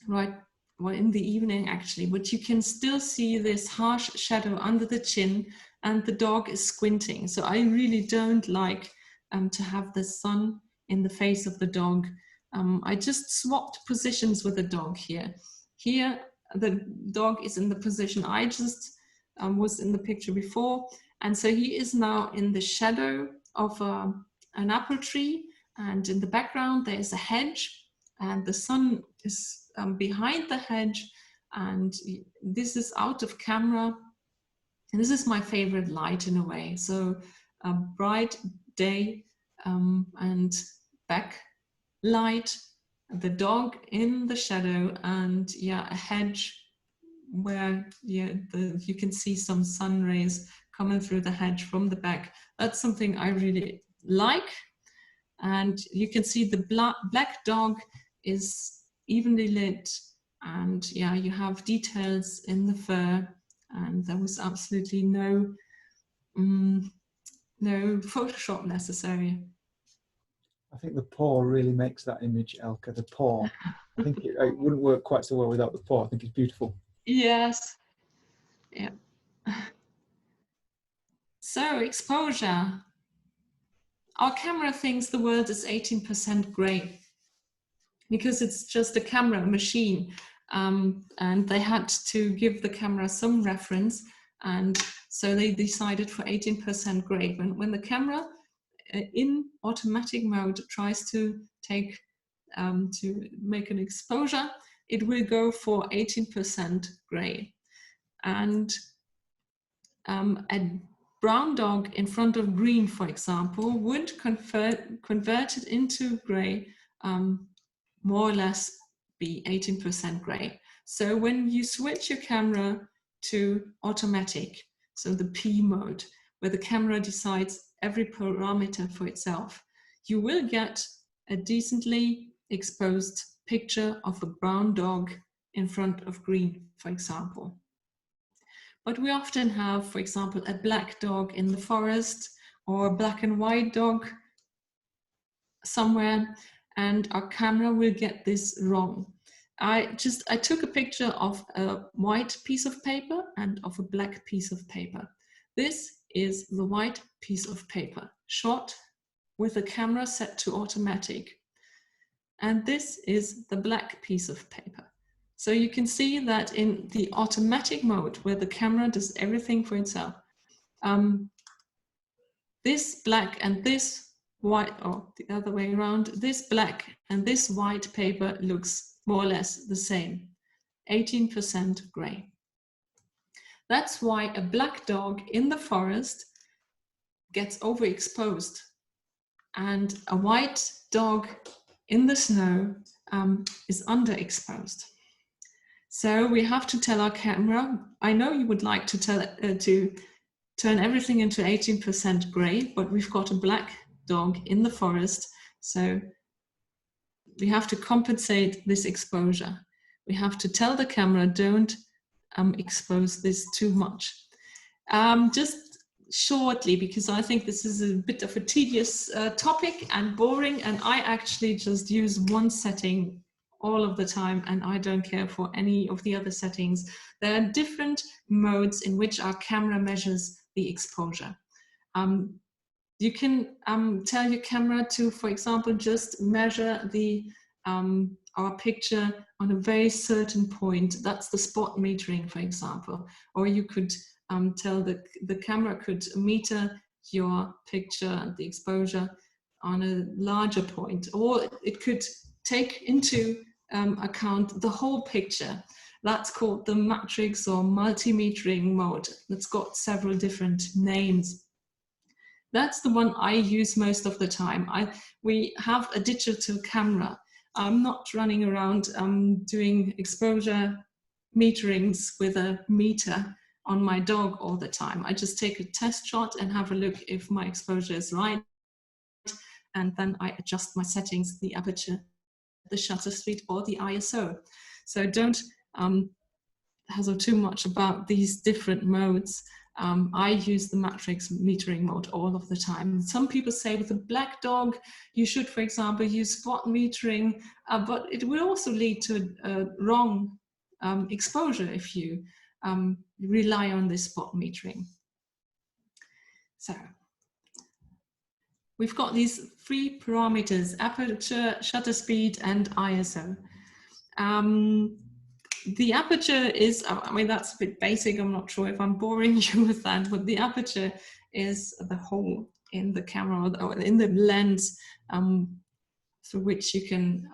right, well, in the evening actually, but you can still see this harsh shadow under the chin, and the dog is squinting. So I really don't like to have the sun in the face of the dog. I just swapped positions with the dog here. Here, the dog is in the position I just was in the picture before. And so he is now in the shadow of an apple tree. And in the background, there is a hedge, and the sun is behind the hedge. And this is out of camera. And this is my favorite light in a way. So a bright day and backlight, the dog in the shadow, and a hedge where you can see some sun rays coming through the hedge from the back. That's something I really like. And you can see the black dog is evenly lit, and you have details in the fur, and there was absolutely no Photoshop necessary. I think the paw really makes that image, Elke, the paw. I think it wouldn't work quite so well without the paw. I think it's beautiful. Yes. Yeah. So exposure. Our camera thinks the world is 18% gray because it's just a camera machine. And they had to give the camera some reference, and so they decided for 18% gray. When the camera in automatic mode tries to take to make an exposure, it will go for 18% gray. And a brown dog in front of green, for example, would convert it into gray, more or less be 18% gray. So when you switch your camera to automatic, so the P mode, where the camera decides every parameter for itself, you will get a decently exposed picture of a brown dog in front of green, for example. But we often have, for example, a black dog in the forest or a black and white dog somewhere, and our camera will get this wrong. I took a picture of a white piece of paper and of a black piece of paper. This is the white piece of paper, shot with the camera set to automatic. And this is the black piece of paper. So you can see that in the automatic mode, where the camera does everything for itself, this black and this white, or the other way around, this black and this white paper looks more or less the same, 18% gray. That's why a black dog in the forest gets overexposed, and a white dog in the snow is underexposed. So we have to tell our camera, I know you would like to tell it to turn everything into 18% gray, but we've got a black dog in the forest, so we have to compensate this exposure. We have to tell the camera, don't expose this too much. Just shortly, because I think this is a bit of a tedious topic and boring, and I actually just use one setting all of the time, and I don't care for any of the other settings. There are different modes in which our camera measures the exposure. You can tell your camera to, for example, just measure our picture on a very certain point. That's the spot metering, for example. Or you could tell the camera could meter your picture, the exposure, on a larger point. Or it could take into account the whole picture. That's called the matrix or multimetering mode. That's got several different names. That's the one I use most of the time. We have a digital camera. I'm not running around doing exposure meterings with a meter on my dog all the time. I just take a test shot and have a look if my exposure is right. And then I adjust my settings, the aperture, the shutter speed, or the ISO. So don't hassle too much about these different modes. I use the matrix metering mode all of the time. Some people say with a black dog, you should, for example, use spot metering, but it will also lead to a wrong exposure if you rely on this spot metering. So we've got these three parameters: aperture, shutter speed, and ISO. The aperture is, I mean, that's a bit basic. I'm not sure if I'm boring you with that, but the aperture is the hole in the camera or in the lens through which you can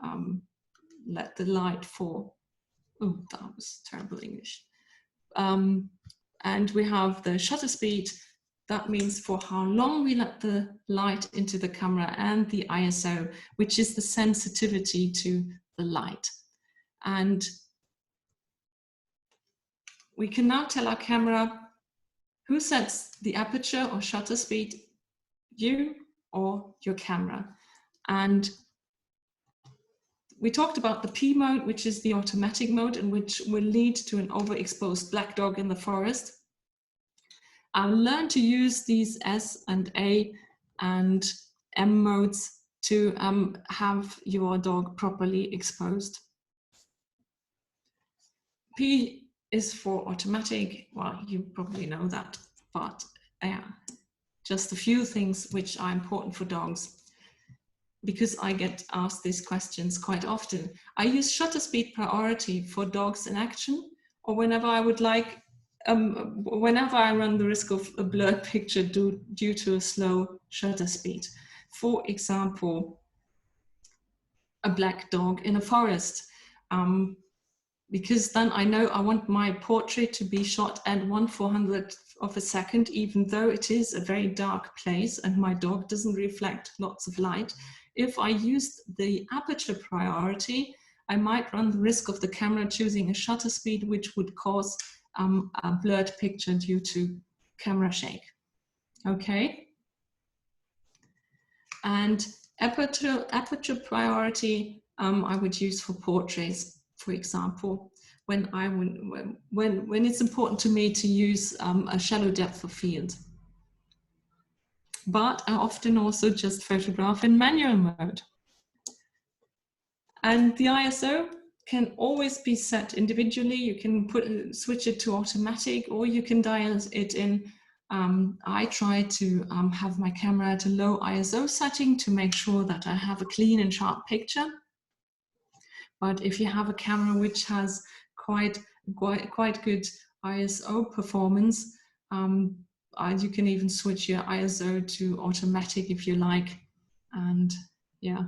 let the light fall. Oh, that was terrible English. And we have the shutter speed. That means for how long we let the light into the camera, and the ISO, which is the sensitivity to the light. And we can now tell our camera who sets the aperture or shutter speed, you or your camera. And we talked about the P mode, which is the automatic mode, and which will lead to an overexposed black dog in the forest. I'll learn to use these S and A and M modes to have your dog properly exposed. P is for automatic. Well, you probably know that, but just a few things which are important for dogs, because I get asked these questions quite often. I use shutter speed priority for dogs in action, or whenever I would like, whenever I run the risk of a blurred picture due to a slow shutter speed. For example, a black dog in a forest. Because then I know I want my portrait to be shot at 1/400th of a second, even though it is a very dark place and my dog doesn't reflect lots of light. If I used the aperture priority, I might run the risk of the camera choosing a shutter speed which would cause a blurred picture due to camera shake. Okay. And aperture priority I would use for portraits, for example, when it's important to me to use a shallow depth of field. But I often also just photograph in manual mode. And the ISO can always be set individually. You can switch it to automatic, or you can dial it in. I try to have my camera at a low ISO setting to make sure that I have a clean and sharp picture. But if you have a camera which has quite good ISO performance, you can even switch your ISO to automatic if you like. And yeah,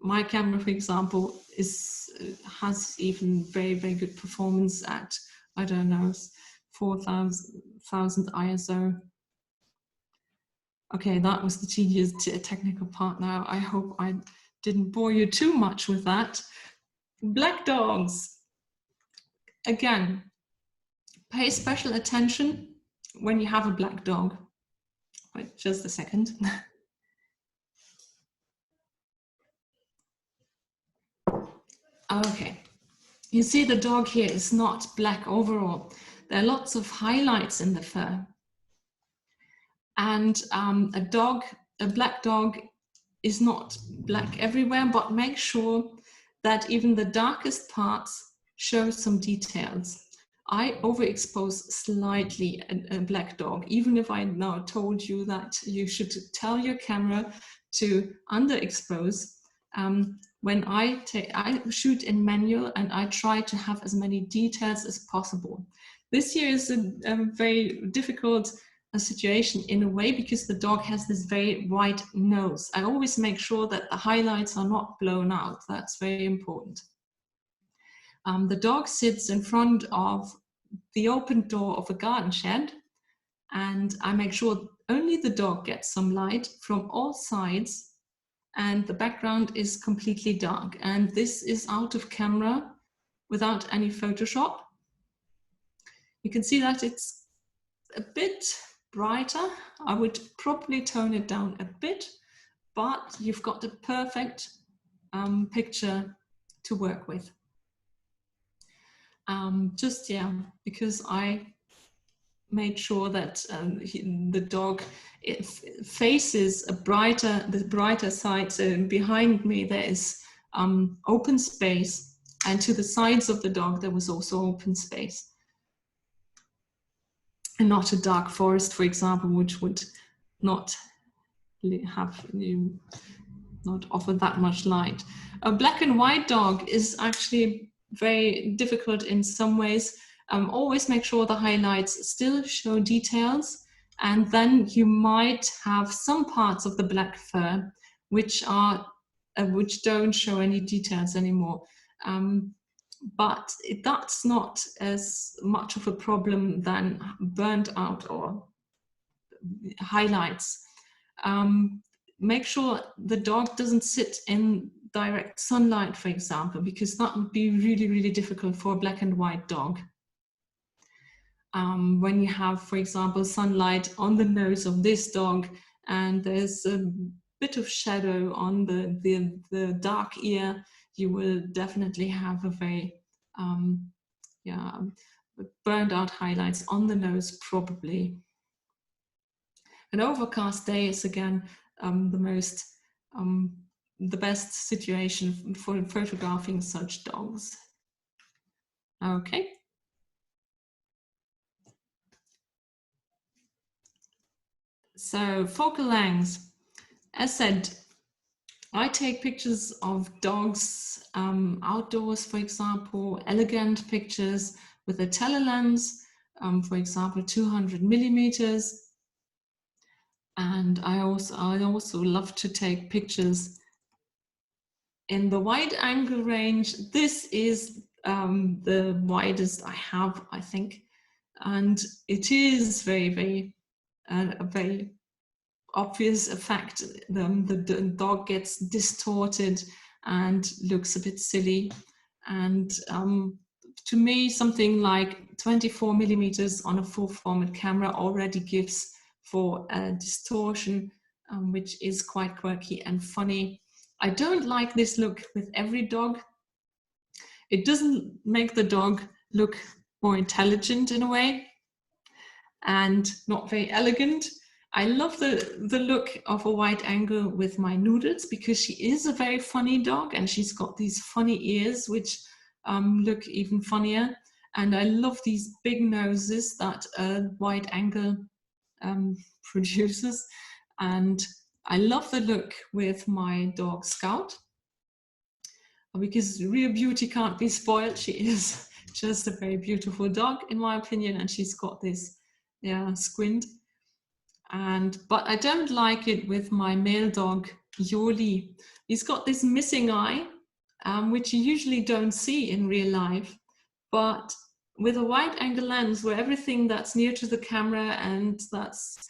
my camera, for example, has even very, very good performance at, I don't know, 4,000 ISO. Okay, that was the tedious technical part now. I hope I didn't bore you too much with that. Black dogs. Again, pay special attention when you have a black dog. Wait, just a second. Okay, you see the dog here is not black overall. There are lots of highlights in the fur. And a black dog is not black everywhere, but make sure that even the darkest parts show some details. I overexpose slightly a black dog, even if I now told you that you should tell your camera to underexpose. When I shoot in manual and I try to have as many details as possible. This here is a very difficult situation in a way because the dog has this very wide nose. I always make sure that the highlights are not blown out. That's very important. The dog sits in front of the open door of a garden shed, and I make sure only the dog gets some light from all sides, and the background is completely dark. And this is out of camera without any Photoshop. You can see that it's a bit brighter. I would probably tone it down a bit, but you've got the perfect picture to work with. Because I made sure that the dog faces the brighter side. So behind me there is open space, and to the sides of the dog there was also open space. And not a dark forest, for example, which would not offer that much light. A black and white dog is actually very difficult in some ways. Always make sure the highlights still show details, and then you might have some parts of the black fur which don't show any details anymore. But that's not as much of a problem than burnt out or highlights. Make sure the dog doesn't sit in direct sunlight, for example, because that would be really, really difficult for a black and white dog. When you have, for example, sunlight on the nose of this dog and there's a bit of shadow on the dark ear, you will definitely have a very burned out highlights on the nose probably. An overcast day is again the best situation for photographing such dogs. Okay. So focal lengths. As said, I take pictures of dogs outdoors, for example, elegant pictures with a telelens, for example, 200 millimeters. And I also love to take pictures in the wide angle range. This is the widest I have, I think. And it is very, very, a very obvious effect. The dog gets distorted and looks a bit silly. And to me, something like 24 millimeters on a full format camera already gives for a distortion, which is quite quirky and funny. I don't like this look with every dog. It doesn't make the dog look more intelligent in a way and not very elegant. I love the look of a wide angle with my Noodles because she is a very funny dog and she's got these funny ears which look even funnier. And I love these big noses that a wide angle produces. And I love the look with my dog Scout because real beauty can't be spoiled. She is just a very beautiful dog in my opinion, and she's got this squint. But I don't like it with my male dog Yoli. He's got this missing eye, which you usually don't see in real life. But with a wide angle lens where everything that's near to the camera and that's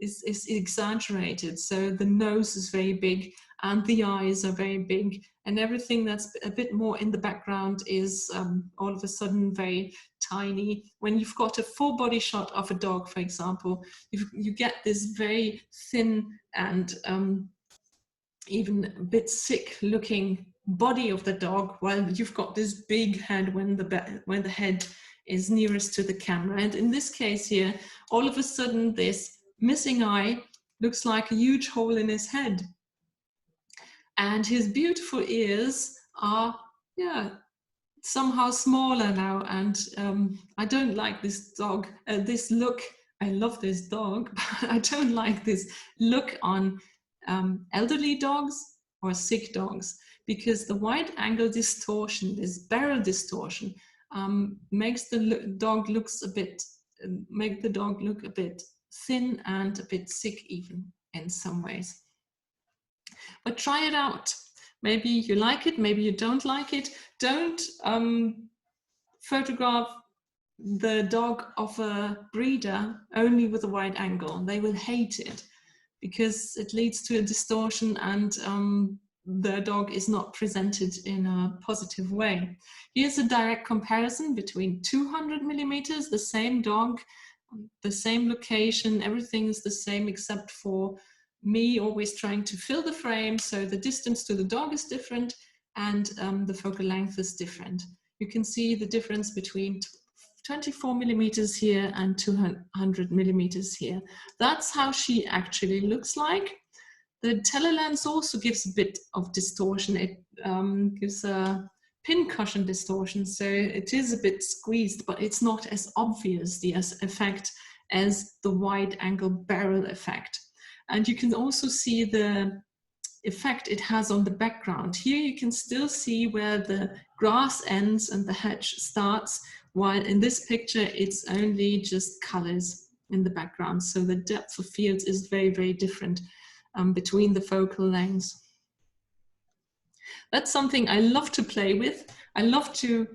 is exaggerated. So the nose is very big and the eyes are very big, and everything that's a bit more in the background is all of a sudden very tiny. When you've got a full body shot of a dog, for example, you get this very thin and even a bit sick looking body of the dog, while you've got this big head when the head is nearest to the camera. And in this case here, all of a sudden this missing eye looks like a huge hole in his head. And his beautiful ears are, somehow smaller now. And I don't like this dog, this look. I love this dog, but I don't like this look on elderly dogs or sick dogs, because the wide angle distortion, this barrel distortion, makes the dog look a bit thin and a bit sick even in some ways. But try it out. Maybe you like it, maybe you don't like it. Don't photograph the dog of a breeder only with a wide angle. They will hate it because it leads to a distortion and the dog is not presented in a positive way. Here's a direct comparison between 200 millimeters, the same dog, the same location, everything is the same except for me always trying to fill the frame, so the distance to the dog is different and the focal length is different. You can see the difference between 24 millimeters here and 200 millimeters here. That's how she actually looks like. The telelens also gives a bit of distortion. It gives a pincushion distortion, so it is a bit squeezed, but it's not as obvious the effect as the wide angle barrel effect. And you can also see the effect it has on the background. Here you can still see where the grass ends and the hedge starts, while in this picture it's only just colors in the background. So the depth of field is very, very different between the focal lengths. That's something I love to play with. I love to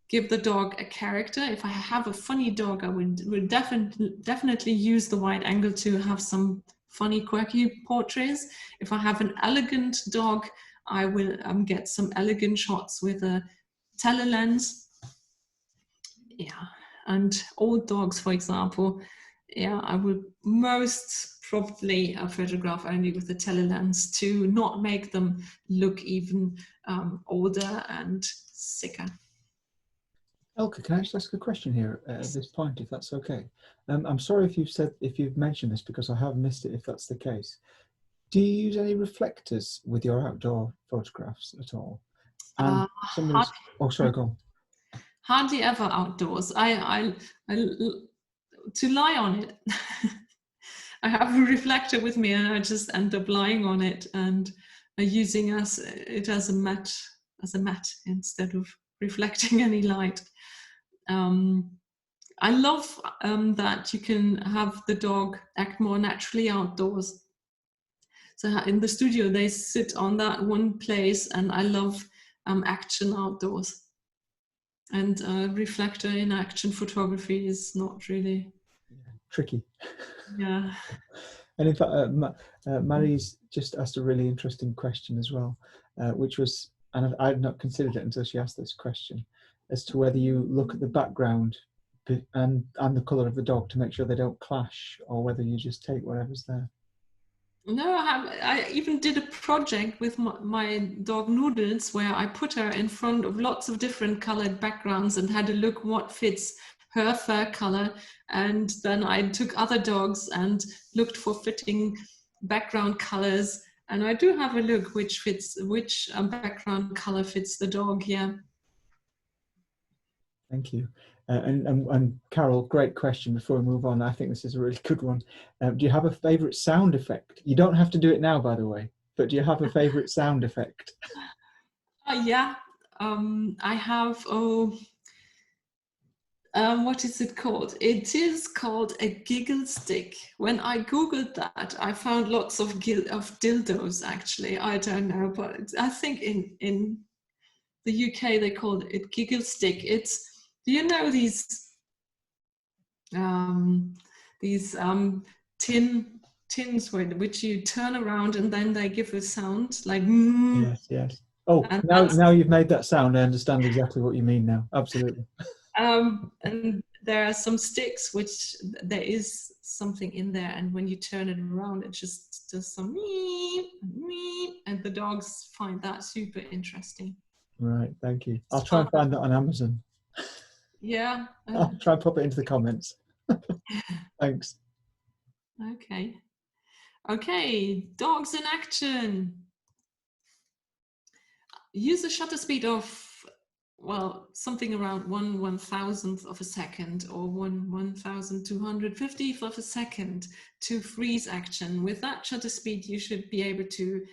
give the dog a character. If I have a funny dog, I would definitely use the wide angle to have some funny, quirky portraits. If I have an elegant dog, I will get some elegant shots with a telelens. Yeah, and old dogs, for example, I would most probably photograph only with the telelens to not make them look even older and sicker. Elke, can I just ask a question here at this point, if that's okay? I'm sorry if you've mentioned this because I have missed it, if that's the case. Do you use any reflectors with your outdoor photographs at all? And oh, sorry, go on. Hardly ever outdoors. I to lie on it. I have a reflector with me and I just end up lying on it and using it as a mat instead of reflecting any light. I love that you can have the dog act more naturally outdoors. So in the studio, they sit on that one place, and I love action outdoors. And reflector in action photography is not really tricky. Yeah. And in fact, Mary's just asked a really interesting question as well, which was, and I'd not considered it until she asked this question, as to whether you look at the background and the colour of the dog to make sure they don't clash, or whether you just take whatever's there. No, I even did a project with my dog Noodles, where I put her in front of lots of different colored backgrounds and had a look what fits her fur color. And then I took other dogs and looked for fitting background colors. And I do have a look which background color fits the dog. Yeah. Thank you. And Carol, great question. Before we move on, I think this is a really good one. Do you have a favorite sound effect? You don't have to do it now, by the way, but do you have a favorite sound effect? Yeah, I have, what is it called? It is called a giggle stick. When I Googled that, I found lots of dildos, actually. I don't know, but I think in the UK they called it giggle stick. It's, do you know these tins which you turn around and then they give a sound like Yes, yes. Oh, now you've made that sound, I understand exactly what you mean now. Absolutely. And there are some sticks which there is something in there, and when you turn it around it just does some me, and the dogs find that super interesting. Right, thank you. I'll try and find that on Amazon. Yeah. I'll try and pop it into the comments. Thanks. Okay, dogs in action. Use a shutter speed of, well, something around 1/1000th of a second, or 1/1250th of a second to freeze action. With that shutter speed, you should be able to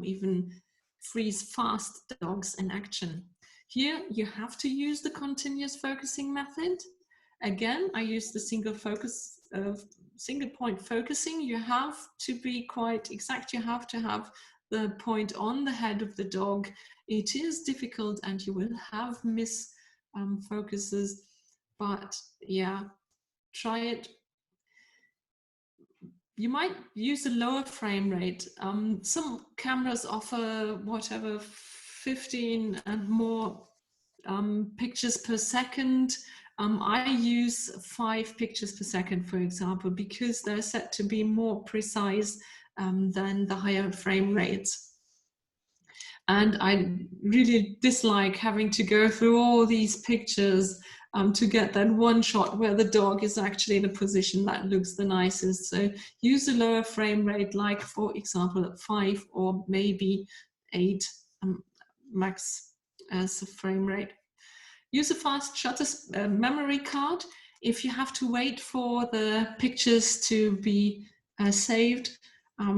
even freeze fast dogs in action. Here, you have to use the continuous focusing method. Again, I use the single point focusing. You have to be quite exact. You have to have the point on the head of the dog. It is difficult and you will have miss focuses, but yeah, try it. You might use a lower frame rate. Some cameras offer whatever 15 and more pictures per second. I use 5 pictures per second, for example, because they're set to be more precise than the higher frame rates. And I really dislike having to go through all these pictures to get that one shot where the dog is actually in a position that looks the nicest. So use a lower frame rate, like for example 5 or maybe 8 max as a frame rate. Use a fast shutter memory card. If you have to wait for the pictures to be saved,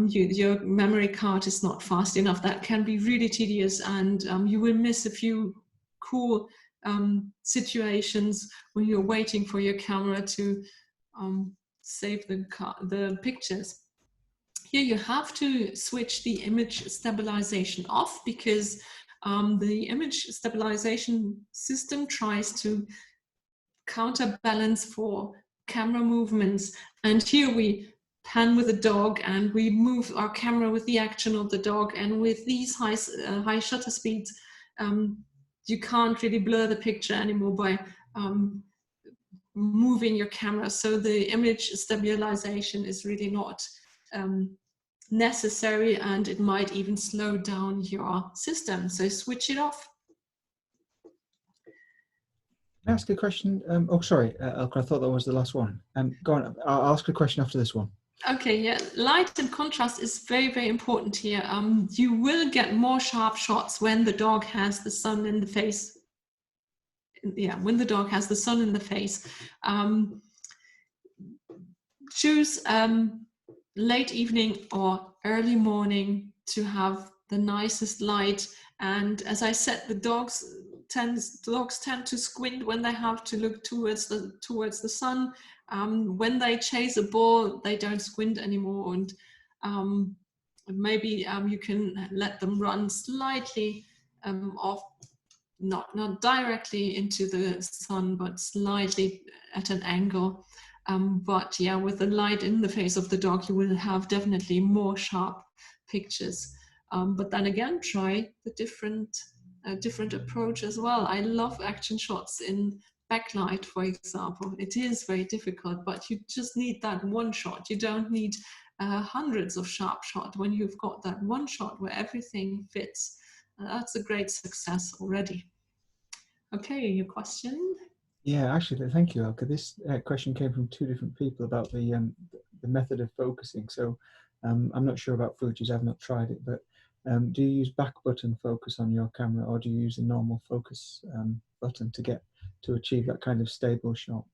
your memory card is not fast enough. That can be really tedious, and you will miss a few cool situations when you're waiting for your camera to save the pictures. Here you have to switch the image stabilization off, because the image stabilization system tries to counterbalance for camera movements. And here we pan with the dog and we move our camera with the action of the dog. And with these high shutter speeds, you can't really blur the picture anymore by moving your camera. So the image stabilization is really not necessary, and it might even slow down your system. So switch it off. Can I ask a question? Oh, sorry, Elke, I thought that was the last one. Go on, I'll ask a question after this one. Okay, yeah, light and contrast is very, very important here. You will get more sharp shots when the dog has the sun in the face. Yeah, when the dog has the sun in the face. Choose late evening or early morning to have the nicest light. And as I said, the dogs tend to squint when they have to look towards the sun. When they chase a ball, they don't squint anymore, and maybe you can let them run slightly off, not directly into the sun, but slightly at an angle. But yeah, with the light in the face of the dog, you will have definitely more sharp pictures. But then again, try the different a different approach as well. I love action shots in backlight, for example. It is very difficult, but you just need that one shot. You don't need hundreds of sharp shots. When you've got that one shot where everything fits, that's a great success already. Okay, your question? Yeah, actually, thank you, Elke. This question came from two different people about the method of focusing. So I'm not sure about Fuji's, I've not tried it, but do you use back button focus on your camera, or do you use a normal focus button to achieve that kind of stable shot?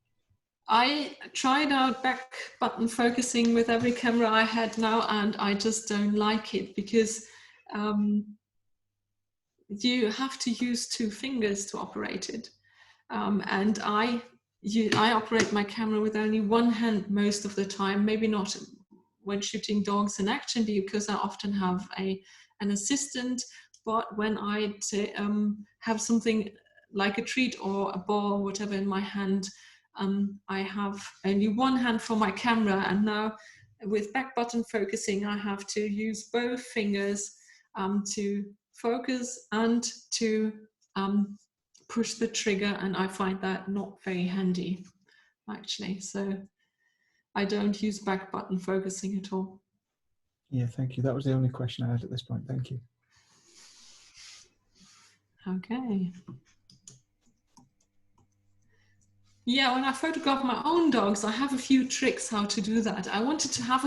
I tried out back button focusing with every camera I had now, and I just don't like it because you have to use two fingers to operate it. And I operate my camera with only one hand most of the time, maybe not when shooting dogs in action because I often have an assistant, but when I have something like a treat or a ball, whatever in my hand, I have only one hand for my camera. And now with back button focusing, I have to use both fingers to focus and to push the trigger, and I find that not very handy actually. So I don't use back button focusing at all. Yeah, thank you. That was the only question I had at this point. Thank you. Okay. Yeah, when I photograph my own dogs, I have a few tricks how to do that. I wanted to have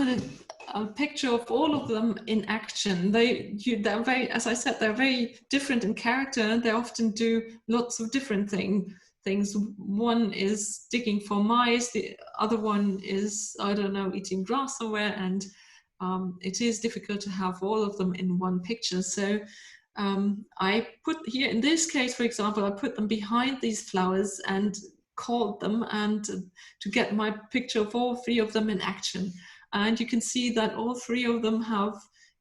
a picture of all of them in action. They're very, as I said, they're very different in character. They often do lots of different things. One is digging for mice, the other one is, I don't know, eating grass somewhere, and it is difficult to have all of them in one picture. So I put here, in this case, for example, I put them behind these flowers and called them and to get my picture of all three of them in action. And you can see that all three of them have,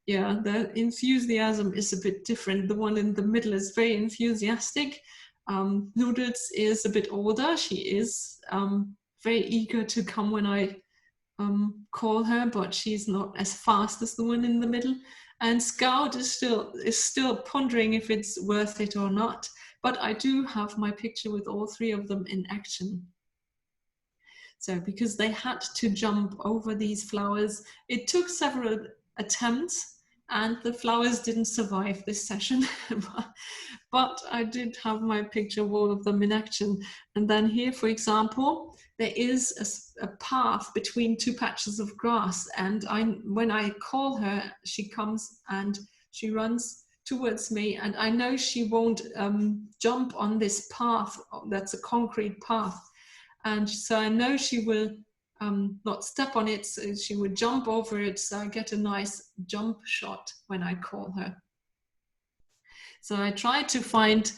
yeah, the enthusiasm is a bit different. The one in the middle is very enthusiastic. Noodles is a bit older. She is very eager to come when I call her, but she's not as fast as the one in the middle. And Scout is still pondering if it's worth it or not. But I do have my picture with all three of them in action. So because they had to jump over these flowers, it took several attempts and the flowers didn't survive this session. But I did have my picture of all of them in action. And then here, for example, there is a path between two patches of grass. And when I call her, she comes and she runs towards me, and I know she won't jump on this path. That's a concrete path, and so I know she will not step on it, so she would jump over it, so I get a nice jump shot when I call her. So I tried to find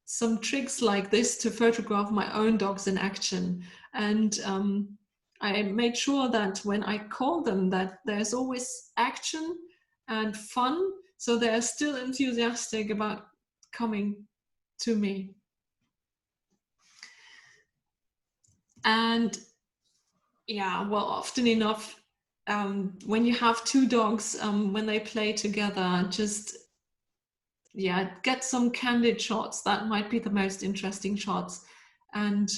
some tricks like this to photograph my own dogs in action, and I made sure that when I call them that there's always action and fun, so they're still enthusiastic about coming to me. And yeah, well, often enough, when you have two dogs, when they play together, just, yeah, get some candid shots. That might be the most interesting shots. And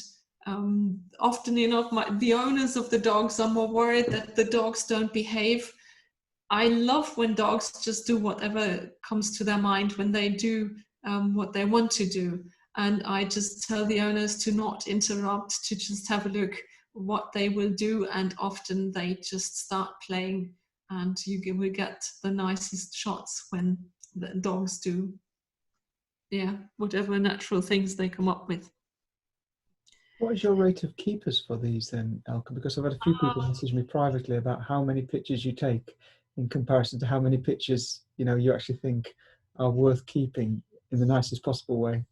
often enough, the owners of the dogs are more worried that the dogs don't behave. I love when dogs just do whatever comes to their mind when they do what they want to do. And I just tell the owners to not interrupt, to just have a look what they will do. And often they just start playing, and you will get the nicest shots when the dogs do, yeah, whatever natural things they come up with. What is your rate of keepers for these then, Elke? Because I've had a few people message me privately about how many pictures you take in comparison to how many pictures, you know, you actually think are worth keeping in the nicest possible way.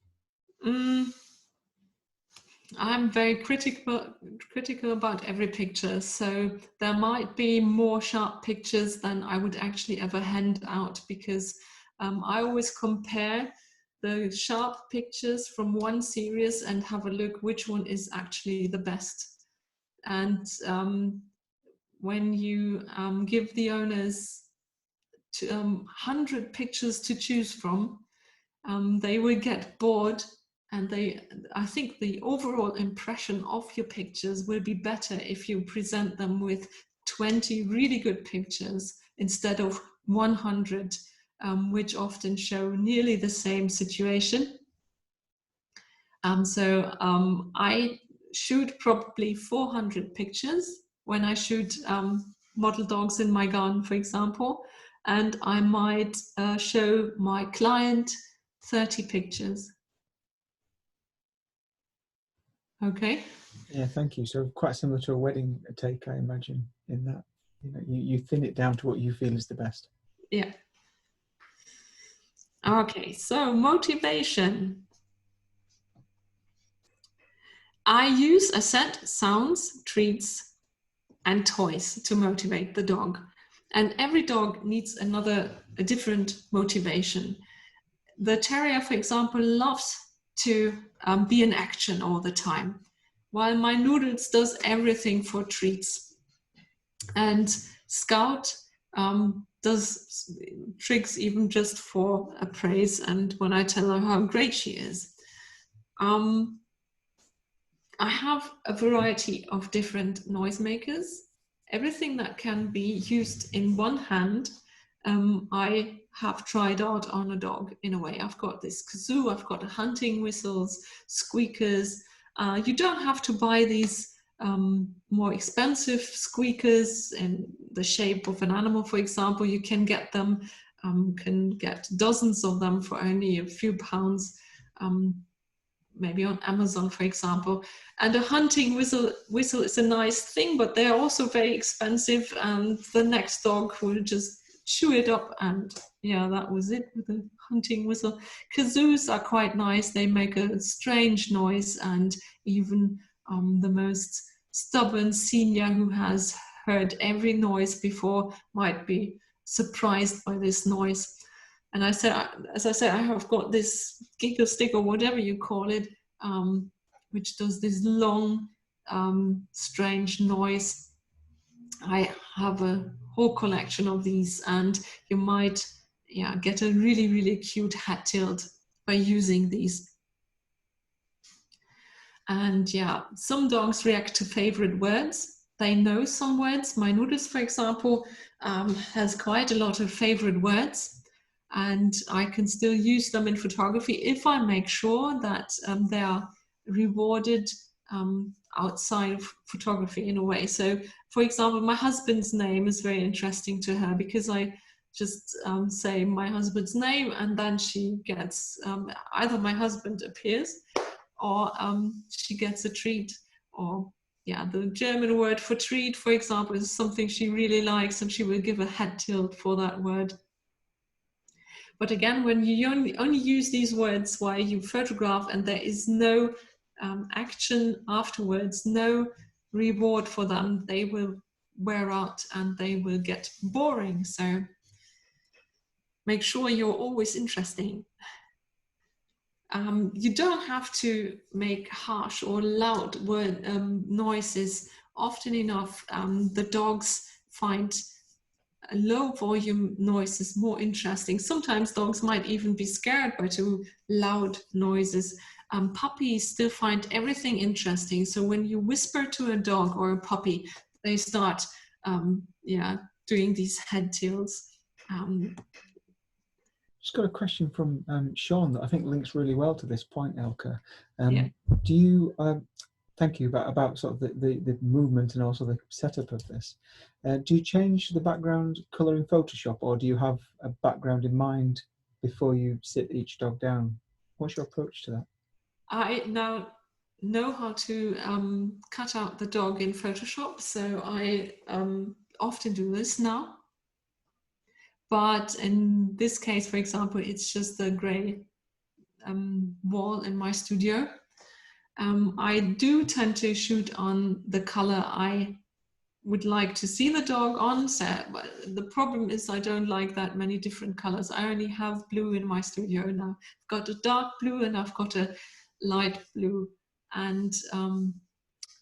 I'm very critical about every picture, so there might be more sharp pictures than I would actually ever hand out, because I always compare the sharp pictures from one series and have a look which one is actually the best. And when you give the owners 100 pictures to choose from, they will get bored, and I think the overall impression of your pictures will be better if you present them with 20 really good pictures instead of 100, which often show nearly the same situation. I shoot probably 400 pictures when I shoot model dogs in my garden, for example, and I might show my client 30 pictures. Okay. Yeah, thank you. So quite similar to a wedding take, I imagine, in that you thin it down to what you feel is the best. Yeah. Okay, so motivation. I use a scent, sounds, treats, and toys to motivate the dog. And every dog needs a different motivation. The terrier, for example, loves to be in action all the time, while my Noodles does everything for treats. And Scout does tricks even just for a praise and when I tell her how great she is. I have a variety of different noisemakers. Everything that can be used in one hand, I have tried out on a dog in a way. I've got this kazoo, I've got hunting whistles, squeakers. You don't have to buy these more expensive squeakers in the shape of an animal, for example. You can get them, can get dozens of them for only a few pounds. Maybe on Amazon, for example. And a hunting whistle is a nice thing, but they're also very expensive, and the next dog will just chew it up, and yeah, that was it with a hunting whistle. Kazoos are quite nice. They make a strange noise, and even the most stubborn senior who has heard every noise before might be surprised by this noise. And as I said, I have got this giggle stick or whatever you call it, which does this long, strange noise. I have a whole collection of these, and you might get a really, really cute hat tilt by using these. And yeah, some dogs react to favorite words. They know some words. My Noodles, for example, has quite a lot of favorite words. And I can still use them in photography if I make sure that they are rewarded outside of photography in a way. So, for example, my husband's name is very interesting to her because I just say my husband's name, and then she gets either my husband appears or she gets a treat. Or yeah, the German word for treat, for example, is something she really likes, and she will give a head tilt for that word. But again, when you only use these words while you photograph and there is no action afterwards, no reward for them, they will wear out and they will get boring. So make sure you're always interesting. You don't have to make harsh or loud noises. Often enough, the dogs find low volume noises more interesting. Sometimes dogs might even be scared by too loud noises. Puppies still find everything interesting. So when you whisper to a dog or a puppy, they start doing these head tilts. Just got a question from Sean that I think links really well to this point, Elke. Yeah. Do you, thank you, about sort of the movement and also the setup of this. Do you change the background colour in Photoshop, or do you have a background in mind before you sit each dog down? What's your approach to that? I now know how to cut out the dog in Photoshop, so I often do this now. But in this case, for example, it's just a grey wall in my studio. I do tend to shoot on the color I would like to see the dog on. So the problem is I don't like that many different colors. I only have blue in my studio now. I've got a dark blue and I've got a light blue. And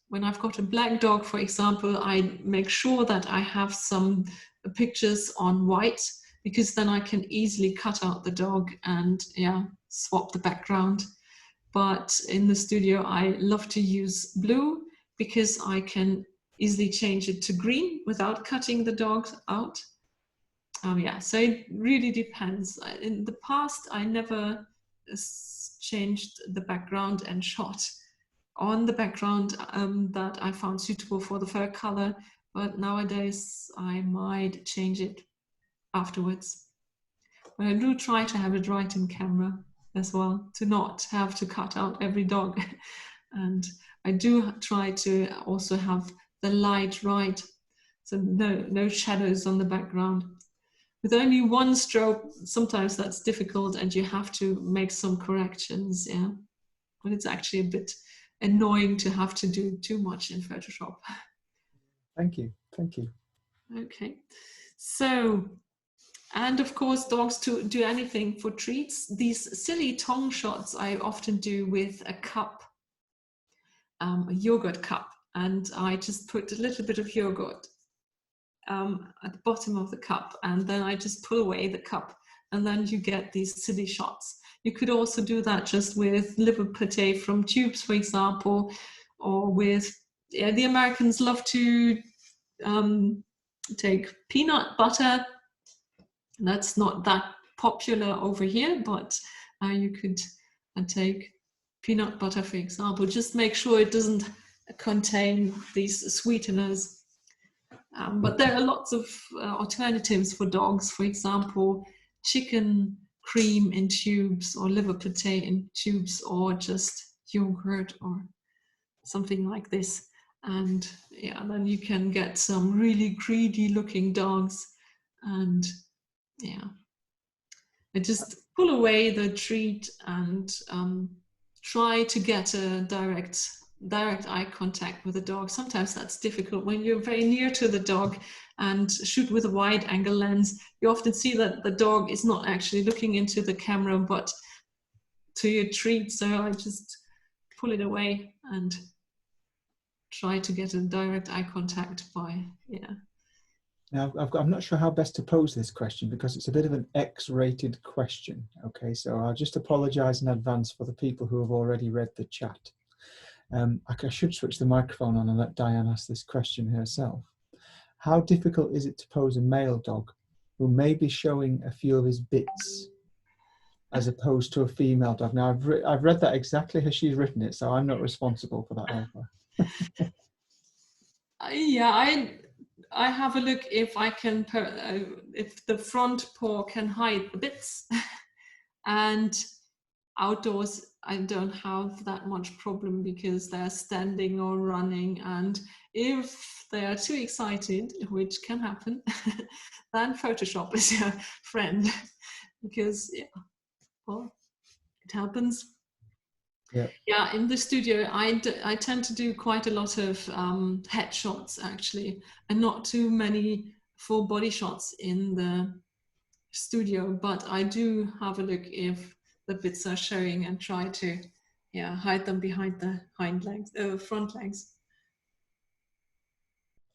when I've got a black dog, for example, I make sure that I have some pictures on white because then I can easily cut out the dog and swap the background. But in the studio, I love to use blue because I can easily change it to green without cutting the dog out. So it really depends. In the past, I never changed the background and shot on the background that I found suitable for the fur color, but nowadays I might change it afterwards. But I do try to have it right in camera as well, to not have to cut out every dog. And I do try to also have the light right, so no shadows on the background. With only one stroke, sometimes that's difficult and you have to make some corrections, but it's actually a bit annoying to have to do too much in Photoshop. Thank you. Okay, so, and of course dogs to do anything for treats. These silly tongue shots I often do with a cup, a yogurt cup, and I just put a little bit of yogurt at the bottom of the cup, and then I just pull away the cup, and then you get these silly shots. You could also do that just with liver pate from tubes, for example, or with, the Americans love to take peanut butter. That's not that popular over here, but you could take peanut butter, for example. Just make sure it doesn't contain these sweeteners. But there are lots of alternatives for dogs. For example, chicken cream in tubes, or liver pate in tubes, or just yogurt or something like this. And then you can get some really greedy looking dogs. And I just pull away the treat and try to get a direct eye contact with the dog. Sometimes that's difficult when you're very near to the dog and shoot with a wide angle lens. You often see that the dog is not actually looking into the camera but to your treat, so I just pull it away and try to get a direct eye contact by Now, I'm not sure how best to pose this question because it's a bit of an X-rated question. Okay, so I'll just apologise in advance for the people who have already read the chat. I should switch the microphone on and let Diane ask this question herself. How difficult is it to pose a male dog who may be showing a few of his bits as opposed to a female dog? Now, I've read that exactly as she's written it, so I'm not responsible for that, Elke. I have a look if I can, if the front paw can hide the bits. And outdoors, I don't have that much problem because they're standing or running. And if they are too excited, which can happen, then Photoshop is your friend because, well, it happens. Yeah, in the studio, I tend to do quite a lot of headshots actually, and not too many full body shots in the studio, but I do have a look if the bits are showing and try to hide them behind the hind legs, front legs.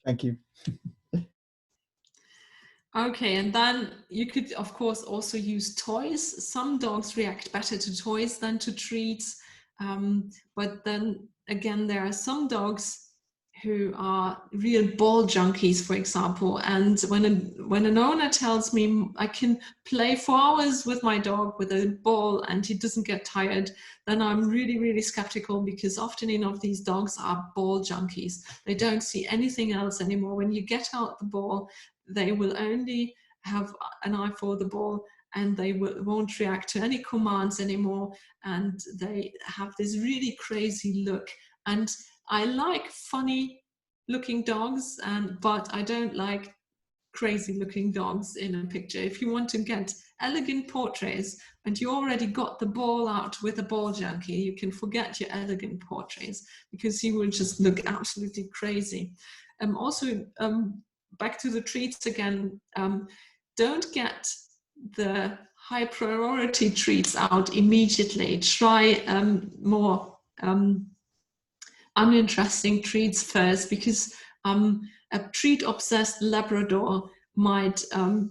Thank you. Okay, and then you could of course also use toys. Some dogs react better to toys than to treats. But then again, there are some dogs who are real ball junkies, for example. And when an owner tells me I can play for hours with my dog with a ball and he doesn't get tired, then I'm really, really skeptical because often enough these dogs are ball junkies. They don't see anything else anymore. When you get out the ball, they will only have an eye for the ball, and they won't react to any commands anymore, and they have this really crazy look. And I like funny looking dogs, but I don't like crazy looking dogs in a picture. If you want to get elegant portraits and you already got the ball out with a ball junkie, you can forget your elegant portraits because you will just look absolutely crazy. Also, back to the treats again, don't get the high priority treats out immediately. Try more uninteresting treats first, because a treat obsessed Labrador might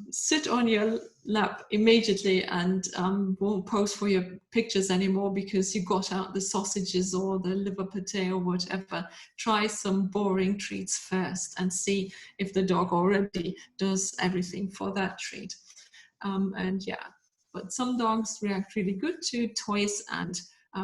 sit on your lap immediately and won't pose for your pictures anymore because you got out the sausages or the liver pate or whatever. Try some boring treats first and see if the dog already does everything for that treat. And yeah, but some dogs react really good to toys and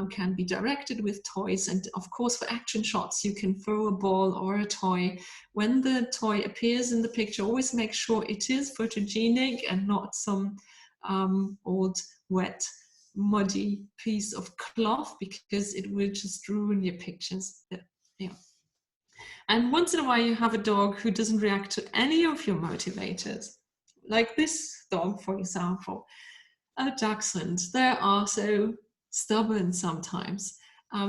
can be directed with toys. And of course, for action shots, you can throw a ball or a toy. When the toy appears in the picture, always make sure it is photogenic and not some old, wet, muddy piece of cloth, because it will just ruin your pictures. Yeah. And once in a while, you have a dog who doesn't react to any of your motivators. Like this dog, for example, a dachshund. They are so stubborn sometimes.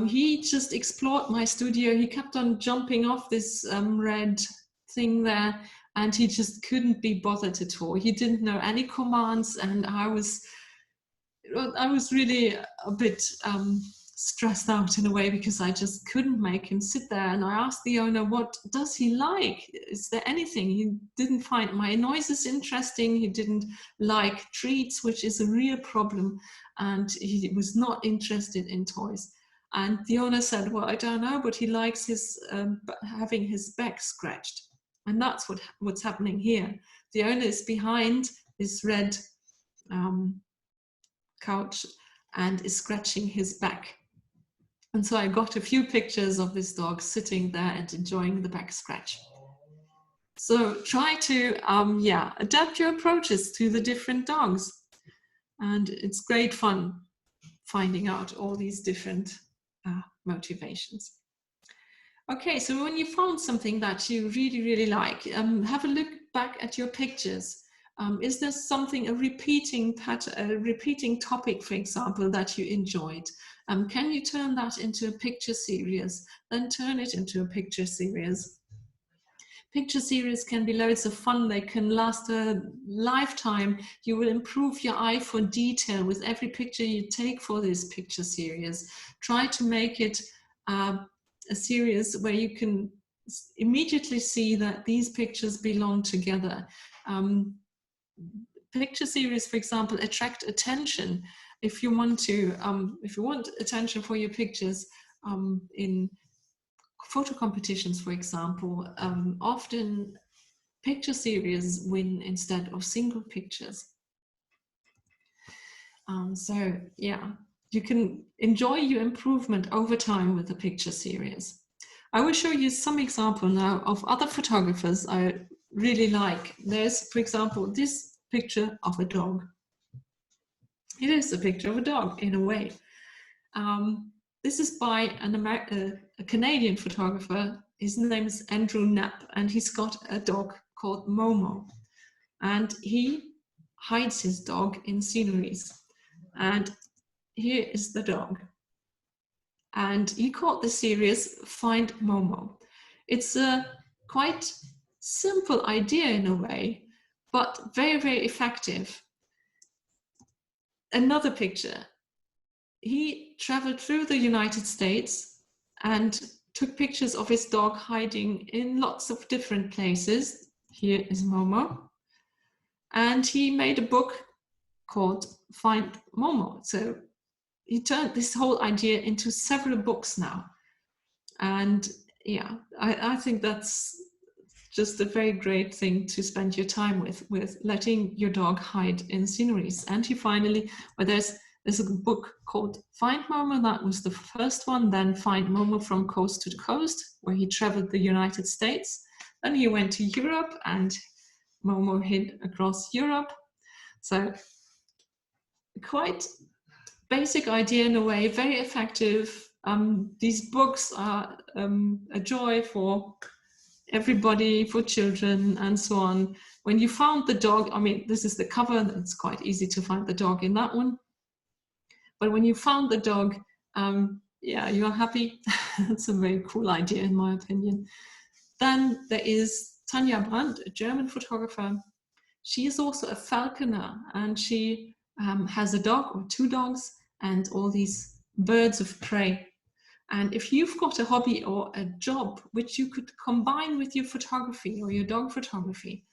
He just explored my studio. He kept on jumping off this red thing there, and he just couldn't be bothered at all. He didn't know any commands, and I was really a bit stressed out in a way, because I just couldn't make him sit there. And I asked the owner, what does he like? Is there anything? He didn't find my noises interesting. He didn't like treats, which is a real problem. And he was not interested in toys. And the owner said, well, I don't know, but he likes his having his back scratched. And that's what's happening here. The owner is behind this red couch and is scratching his back. And so I got a few pictures of this dog sitting there and enjoying the back scratch. So try to adapt your approaches to the different dogs. And it's great fun finding out all these different motivations. Okay, so when you found something that you really, really like, have a look back at your pictures. Is there something, a repeating pattern, a repeating topic, for example, that you enjoyed? Can you turn that into a picture series? Then turn it into a picture series. Picture series can be loads of fun. They can last a lifetime. You will improve your eye for detail with every picture you take for this picture series. Try to make it a series where you can immediately see that these pictures belong together. Picture series, for example, attract attention. If you want attention for your pictures in photo competitions, for example, often picture series win instead of single pictures. So yeah, you can enjoy your improvement over time with the picture series. I will show you some example now of other photographers I really like. There's, for example, this picture of a dog. It is a picture of a dog in a way. This is by a Canadian photographer. His name is Andrew Knapp, and he's got a dog called Momo. And he hides his dog in sceneries. And here is the dog. And he called the series Find Momo. It's a quite simple idea in a way, but very, very effective. Another picture. He traveled through the United States and took pictures of his dog hiding in lots of different places. Here is Momo. And he made a book called Find Momo. So he turned this whole idea into several books now. And yeah, I think that's just a very great thing to spend your time with letting your dog hide in sceneries. And he finally, there's a book called Find Momo. That was the first one. Then Find Momo from Coast to Coast, where he traveled the United States. Then he went to Europe and Momo hid across Europe. So quite basic idea in a way, very effective. These books are a joy for everybody, for children and so on. When you found the dog, I mean, this is the cover, it's quite easy to find the dog in that one. But when you found the dog, yeah, you are happy. It's a very cool idea in my opinion. Then there is Tanja Brandt, a German photographer. She is also a falconer, and she has a dog or two dogs and all these birds of prey. And if you've got a hobby or a job which you could combine with your photography or your dog photography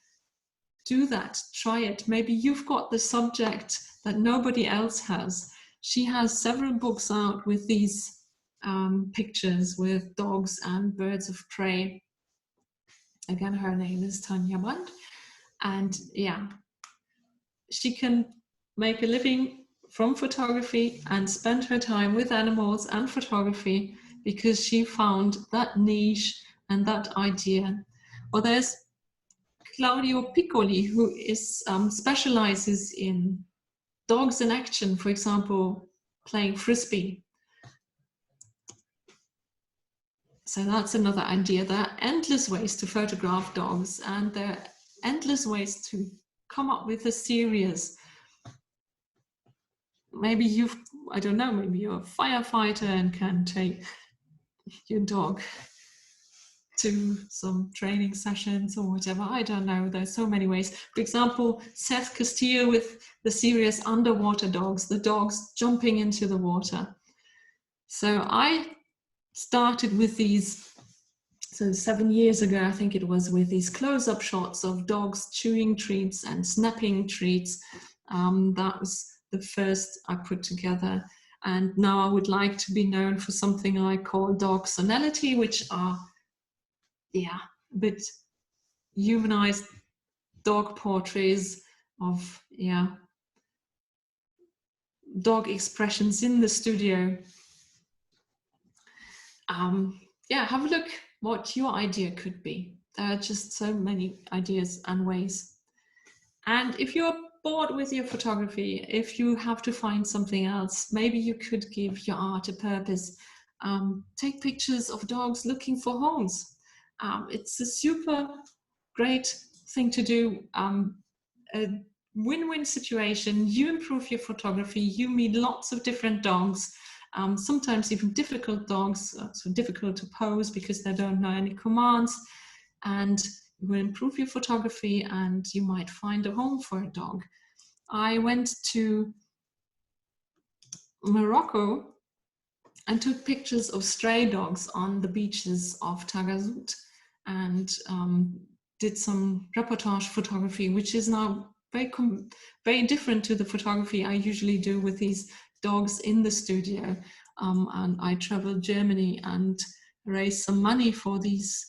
do that, try it. Maybe you've got the subject that nobody else has. She has several books out with these pictures with dogs and birds of prey. Again, her name is Tanya Band. And yeah, she can make a living from photography and spend her time with animals and photography because she found that niche and that idea. Or there's Claudio Piccoli, who is specializes in dogs in action, for example, playing frisbee. So that's another idea. There are endless ways to photograph dogs, and there are endless ways to come up with a series. Maybe I don't know, maybe you're a firefighter and can take your dog to some training sessions or whatever. I don't know. There's so many ways. For example, Seth Castillo with the series Underwater Dogs, the dogs jumping into the water. So I started with these, so 7 years ago, I think it was, with these close-up shots of dogs chewing treats and snapping treats. That was the first I put together. And now I would like to be known for something I call Dogsonality, which are, yeah, a bit humanized dog portraits of, yeah, dog expressions in the studio. Yeah, have a look what your idea could be. There are just so many ideas and ways. And if you're bored with your photography, if you have to find something else, maybe you could give your art a purpose. Take pictures of dogs looking for homes. It's a super great thing to do. A win-win situation. You improve your photography, you meet lots of different dogs, sometimes even difficult dogs, so difficult to pose because they don't know any commands, and you will improve your photography and you might find a home for a dog. I went to Morocco and took pictures of stray dogs on the beaches of Tagazout, and did some reportage photography, which is now very different to the photography I usually do with these dogs in the studio. And I traveled Germany and raised some money for these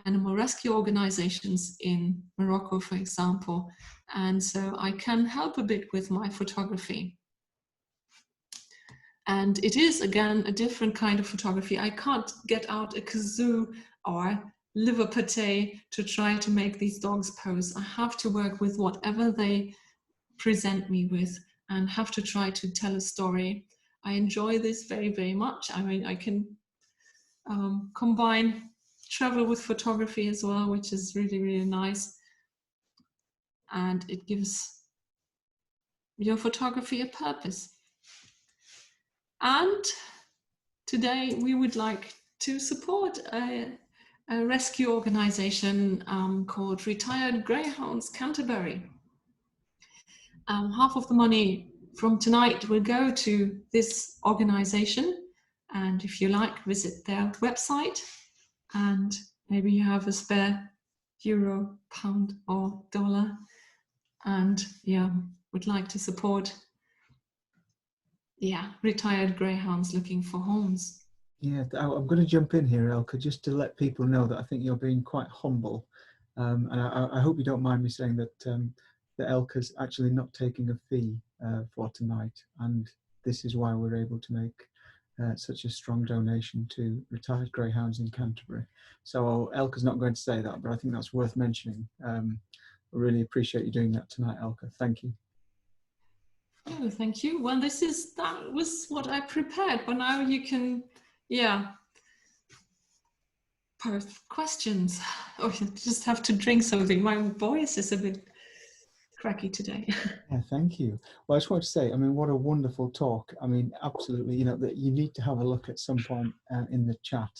animal rescue organizations in Morocco, for example. And so I can help a bit with my photography. And it is, again, a different kind of photography. I can't get out a kazoo or liver pate to try to make these dogs pose. I have to work with whatever they present me with and have to try to tell a story. I enjoy this very, very much. I mean, I can combine travel with photography as well, which is really, really nice. And it gives your photography a purpose. And today we would like to support a rescue organization called Retired Greyhounds Canterbury. Half of the money from tonight will go to this organization, and if you like, visit their website, and maybe you have a spare euro, pound or dollar, and yeah, would like to support, yeah, retired greyhounds looking for homes. Yeah, I'm going to jump in here, Elke, just to let people know that I think you're being quite humble. And I hope you don't mind me saying that that Elke's actually not taking a fee for tonight. And this is why we're able to make such a strong donation to Retired Greyhounds in Canterbury. So Elke's not going to say that, but I think that's worth mentioning. I really appreciate you doing that tonight, Elke. Thank you. Oh, thank you. Well, that was what I prepared, but now you can, yeah, post questions. Oh, you just have to drink something. My voice is a bit cracky today. Yeah, thank you. Well, I just want to say, I mean, what a wonderful talk. I mean, absolutely, you know, that you need to have a look at some point in the chat.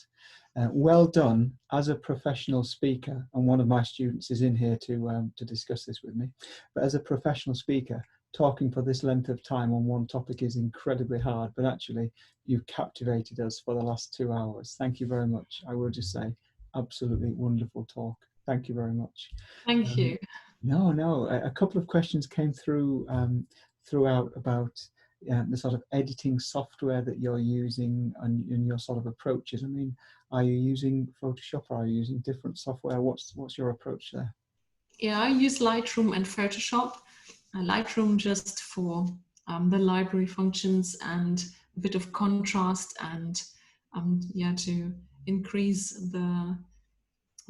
Well done as a professional speaker, and one of my students is in here to discuss this with me. But as a professional speaker, talking for this length of time on one topic is incredibly hard, but actually you captivated us for the last 2 hours. Thank you very much. I will just say, absolutely wonderful talk. Thank you very much. Thank you. No, no. A couple of questions came through throughout about the sort of editing software that you're using and your sort of approaches. I mean, are you using Photoshop or are you using different software? What's your approach there? Yeah, I use Lightroom and Photoshop. Lightroom just for the library functions and a bit of contrast and yeah, to increase the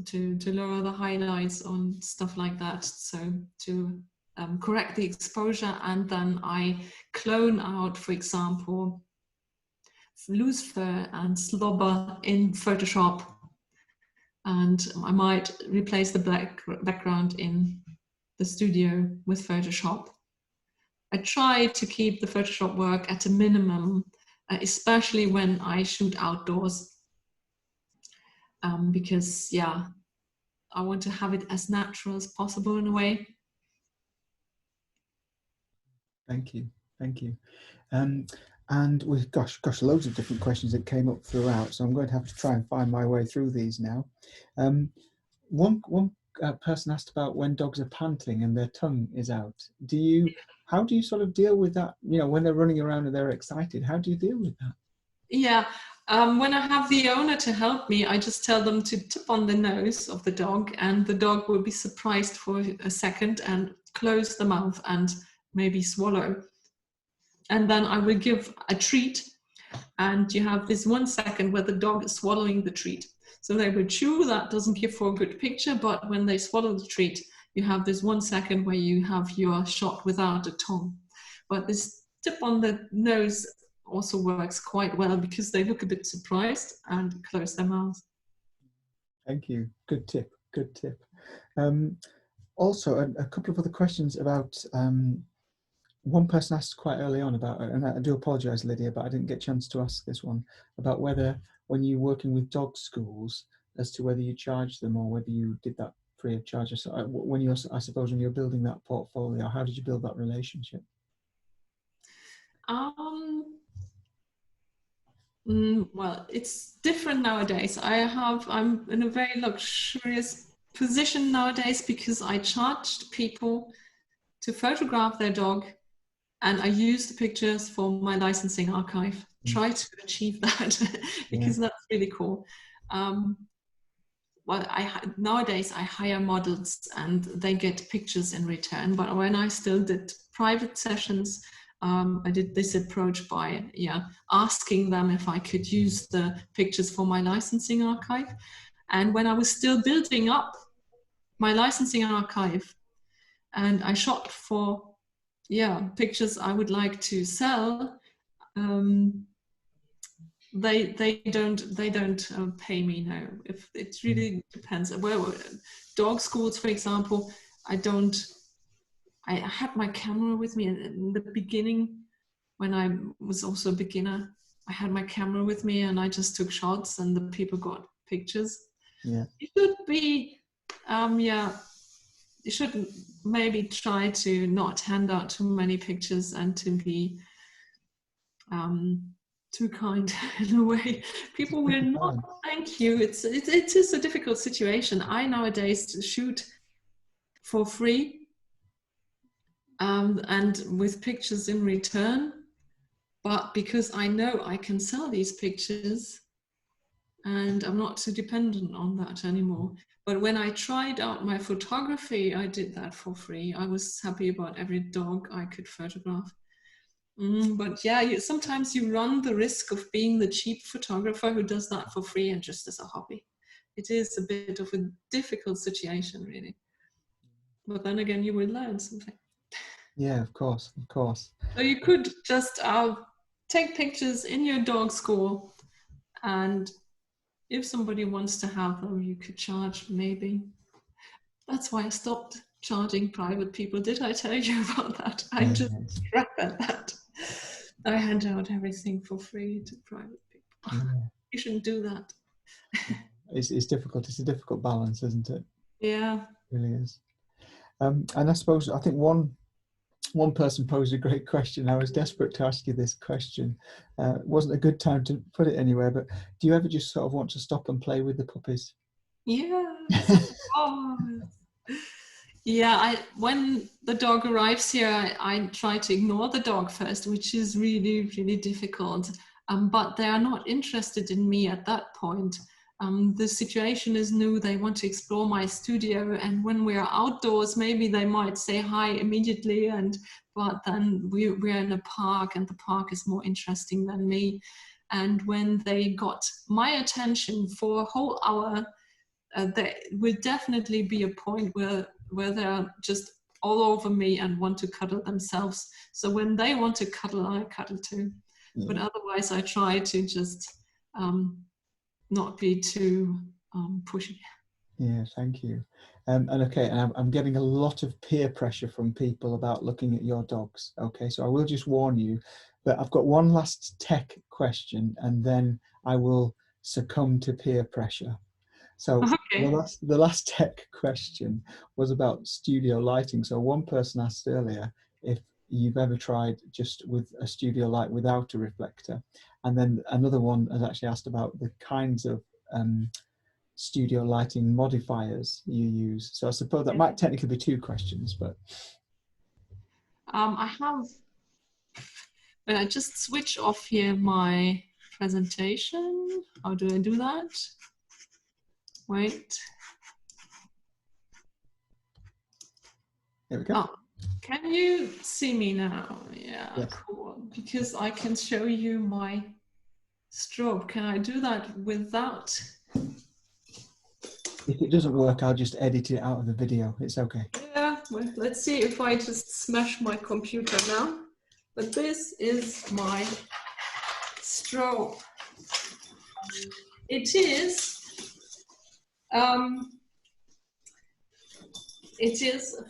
to lower the highlights on stuff like that. So to correct the exposure, and then I clone out, for example, loose fur and slobber in Photoshop, and I might replace the black background in the studio with Photoshop. I try to keep the Photoshop work at a minimum, especially when I shoot outdoors, because yeah, I want to have it as natural as possible in a way. Thank you, thank you. And we've gosh, loads of different questions that came up throughout. So I'm going to have to try and find my way through these now. One person asked about when dogs are panting and their tongue is out. How do you sort of deal with that? You know, when they're running around and they're excited, how do you deal with that? Yeah, when I have the owner to help me, I just tell them to tip on the nose of the dog, and the dog will be surprised for a second and close the mouth and maybe swallow. And then I will give a treat, and you have this 1 second where the dog is swallowing the treat. So they will chew, that doesn't give for a good picture, but when they swallow the treat, you have this 1 second where you have your shot without a tongue. But this tip on the nose also works quite well because they look a bit surprised and close their mouths. Thank you. Good tip. Good tip. Also, a couple of other questions about one person asked quite early on about, and I do apologise, Lydia, but I didn't get a chance to ask this one, about whether when you're working with dog schools, as to whether you charge them or whether you did that free of charge. So when you're, I suppose, when you're building that portfolio, how did you build that relationship? Well, it's different nowadays. I'm in a very luxurious position nowadays because I charged people to photograph their dog, and I use the pictures for my licensing archive. Try to achieve that because that's really cool. Well, nowadays I hire models and they get pictures in return. But when I still did private sessions, I did this approach by asking them if I could use the pictures for my licensing archive. And when I was still building up my licensing archive, and I shot for pictures I would like to sell, they don't pay me now. If it really depends. Well, dog schools, for example, I had my camera with me in the beginning when I was also a beginner. I had my camera with me and I just took shots and the people got pictures. Yeah. It should be, you should maybe try to not hand out too many pictures and to be too kind in a way. People will not thank you. It is a difficult situation. I nowadays shoot for free and with pictures in return, but because I know I can sell these pictures and I'm not so dependent on that anymore. But when I tried out my photography, I did that for free. I was happy about every dog I could photograph. But yeah, sometimes you run the risk of being the cheap photographer who does that for free and just as a hobby. It is a bit of a difficult situation, really. But then again, you will learn something. Yeah, of course, of course. So you could just take pictures in your dog school, and if somebody wants to have them, you could charge maybe. That's why I stopped charging private people. Did I tell you about that? I'm just crap at that. I hand out everything for free to private people. Yeah. You shouldn't do that. It's difficult. It's a difficult balance, isn't it? Yeah. It really is. And I suppose, I think one person posed a great question. I was desperate to ask you this question. It wasn't a good time to put it anywhere, but do you ever just sort of want to stop and play with the puppies? Yes. Yeah, when the dog arrives here, I try to ignore the dog first, which is really, really difficult. But they are not interested in me at that point. The situation is new. They want to explore my studio, and when we are outdoors, maybe they might say hi immediately. But then we're in a park, and the park is more interesting than me. And when they got my attention for a whole hour, there will definitely be a point where they're just all over me and want to cuddle themselves. So when they want to cuddle, I cuddle too. Yeah. But otherwise, I try to just not be too pushy. Yeah, thank you. And okay, and I'm getting a lot of peer pressure from people about looking at your dogs. Okay, so I will just warn you, but I've got one last tech question, and then I will succumb to peer pressure. So okay. the last tech question was about studio lighting. So one person asked earlier if you've ever tried just with a studio light without a reflector, and then another one has actually asked about the kinds of studio lighting modifiers you use. So I suppose that might technically be two questions, but I have. I just switch off here my presentation. How do I do that? Wait. There we go. Oh, can you see me now? Yeah, yes. Cool. Because I can show you my strobe. Can I do that without? If it doesn't work, I'll just edit it out of the video. It's okay. Yeah, well, let's see if I just smash my computer now. But this is my strobe. It is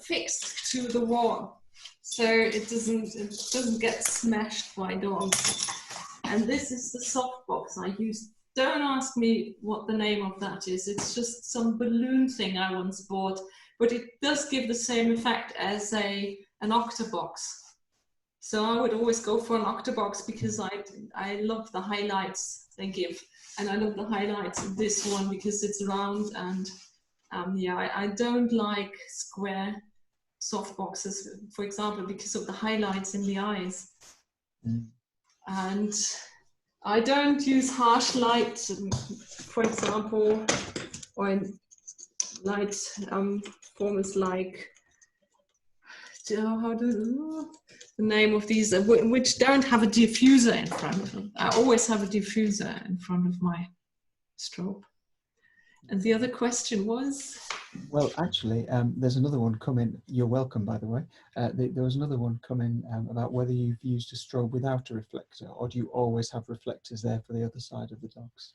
fixed to the wall, so it doesn't get smashed by dogs. And this is the softbox I use. Don't ask me what the name of that is. It's just some balloon thing I once bought, but it does give the same effect as an octabox. So I would always go for an octabox because I love the highlights they give, and I love the highlights of this one because it's round and yeah, I don't like square softboxes, for example, because of the highlights in the eyes. And I don't use harsh light, for example, or in light formats like, how do the name of these, which don't have a diffuser in front of them. I always have a diffuser in front of my strobe. And the other question was? Well, actually, there's another one coming. You're welcome, by the way. There was another one coming about whether you've used a strobe without a reflector, or do you always have reflectors there for the other side of the dogs?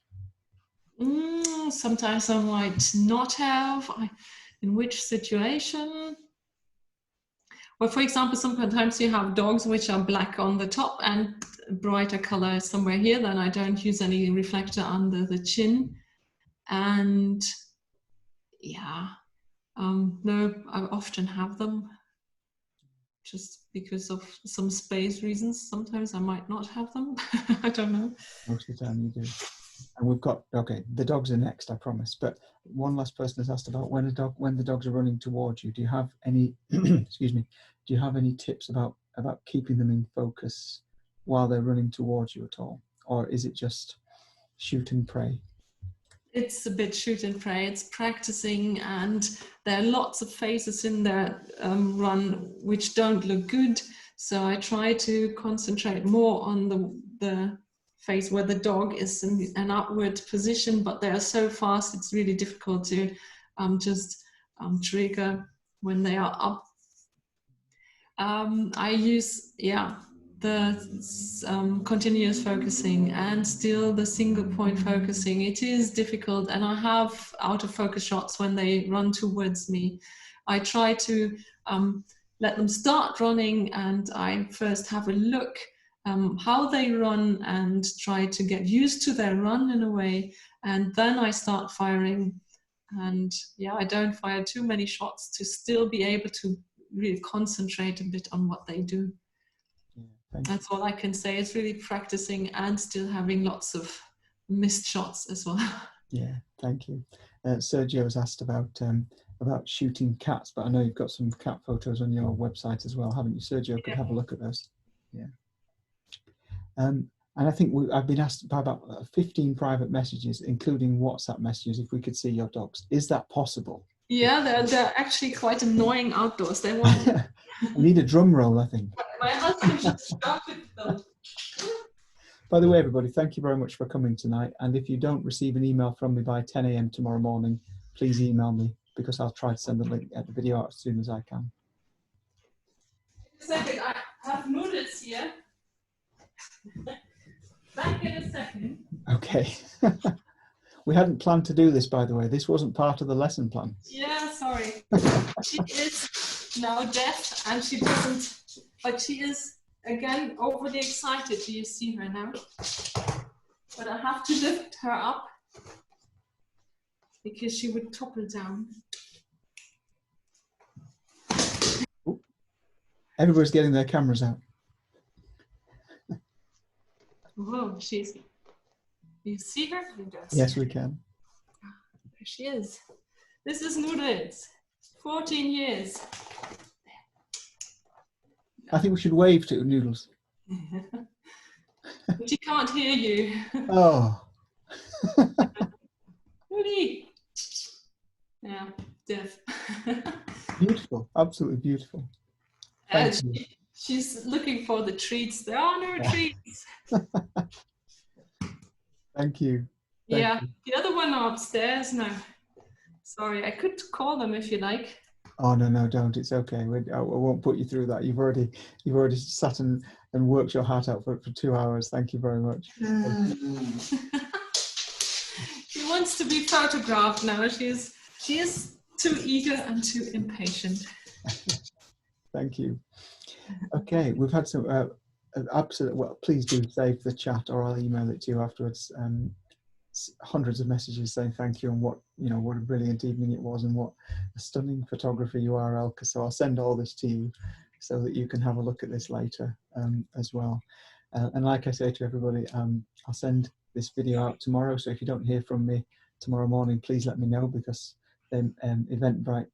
Sometimes I might not have. In which situation? Well, for example, sometimes you have dogs which are black on the top and brighter color somewhere here. Then I don't use any reflector under the chin. And yeah, no, I often have them just because of some space reasons. Sometimes I might not have them. I don't know. Most of the time you do. And we've got, okay, the dogs are next, I promise. But one last person has asked about when the dogs are running towards you. Do you have any, excuse me, do you have any tips about keeping them in focus while they're running towards you at all? Or is it just shoot and pray? It's a bit shoot and pray. It's practicing, and there are lots of phases in their run which don't look good. So I try to concentrate more on the phase where the dog is in an upward position, but they are so fast, it's really difficult to just trigger when they are up. I use, yeah, the continuous focusing and still the single point focusing. It is difficult, and I have out of focus shots when they run towards me. I try to let them start running, and I first have a look how they run and try to get used to their run in a way, and then I start firing. And yeah, I don't fire too many shots to still be able to really concentrate a bit on what they do. That's all I can say. It's really practicing and still having lots of missed shots as well. Yeah, thank you. Sergio has asked about shooting cats, but I know you've got some cat photos on your website as well, haven't you? Sergio could have a look at those. Yeah. And I think I've been asked by about 15 private messages, including WhatsApp messages, if we could see your dogs. Is that possible? Yeah, they're actually quite annoying outdoors. They want. I need a drum roll, I think. My husband just started them. By the way, everybody, thank you very much for coming tonight. And if you don't receive an email from me by 10 a.m. tomorrow morning, please email me, because I'll try to send the link at the video out as soon as I can. A second, I have noodles here. Back in a second. Okay. We hadn't planned to do this, by the way. This wasn't part of the lesson plan. Yeah, sorry. She is now deaf and she doesn't, but she is again overly excited. Do you see her now? But I have to lift her up because she would topple down. Ooh. Everybody's getting their cameras out. Whoa, she's. You see her? Yes, we can. There she is. This is Noodles. 14 years. I think we should wave to Noodles. But she can't hear you. Oh. Noodie. Yeah, deaf. Beautiful, absolutely beautiful. She's looking for the treats. There are no treats. Thank you. Yeah, the other one are upstairs now. Sorry, I could call them if you like. Oh no, don't. It's okay. I won't put you through that. You've already sat and worked your heart out for 2 hours. Thank you very much. She wants to be photographed now. She is too eager and too impatient. Thank you. Okay, we've had some absolute. Well, please do save the chat, or I'll email it to you afterwards. Hundreds of messages saying thank you and what a brilliant evening it was and what a stunning photographer you are, Elke. So I'll send all this to you so that you can have a look at this later as well. And like I say to everybody, I'll send this video out tomorrow. So if you don't hear from me tomorrow morning, please let me know, because then Eventbrite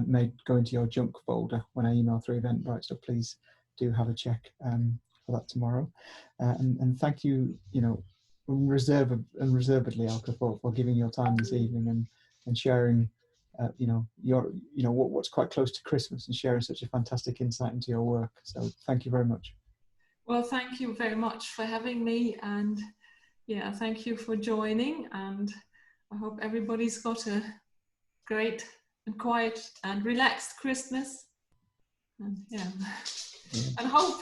may go into your junk folder when I email through Eventbrite. So please do have a check for that tomorrow. And thank you, unreservedly, Elke, for giving your time this evening and sharing, what's quite close to Christmas, and sharing such a fantastic insight into your work. So thank you very much. Well, thank you very much for having me, and yeah, thank you for joining. And I hope everybody's got a great and quiet and relaxed Christmas. And and hope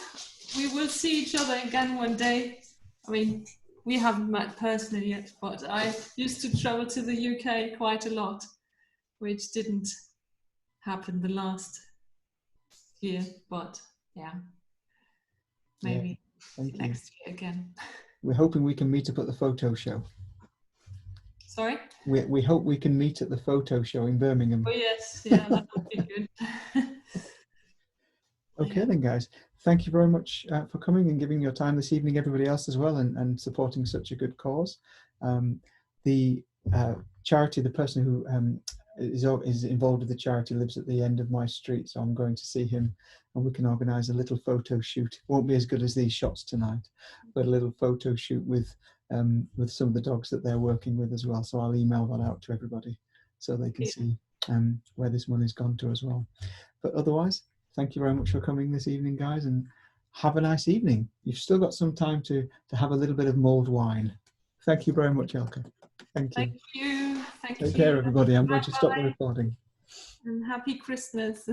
we will see each other again one day. I mean, we haven't met personally yet, but I used to travel to the UK quite a lot, which didn't happen the last year, but yeah, maybe next year again. We're hoping we can meet up at the photo show. Sorry? We hope we can meet at the photo show in Birmingham. Oh yes, yeah, that would be good. Okay then, guys. Thank you very much for coming and giving your time this evening, everybody else as well, and supporting such a good cause. The charity, the person who is involved with the charity lives at the end of my street, so I'm going to see him and we can organise a little photo shoot. It won't be as good as these shots tonight, but a little photo shoot with some of the dogs that they're working with as well. So I'll email that out to everybody so they can see where this money's gone to as well. But otherwise, thank you very much for coming this evening, guys, and have a nice evening. You've still got some time to have a little bit of mulled wine. Thank you very much, Elke. Thank you. Thank you. Thank you. Take care, everybody. I'm going to stop the recording. And happy Christmas.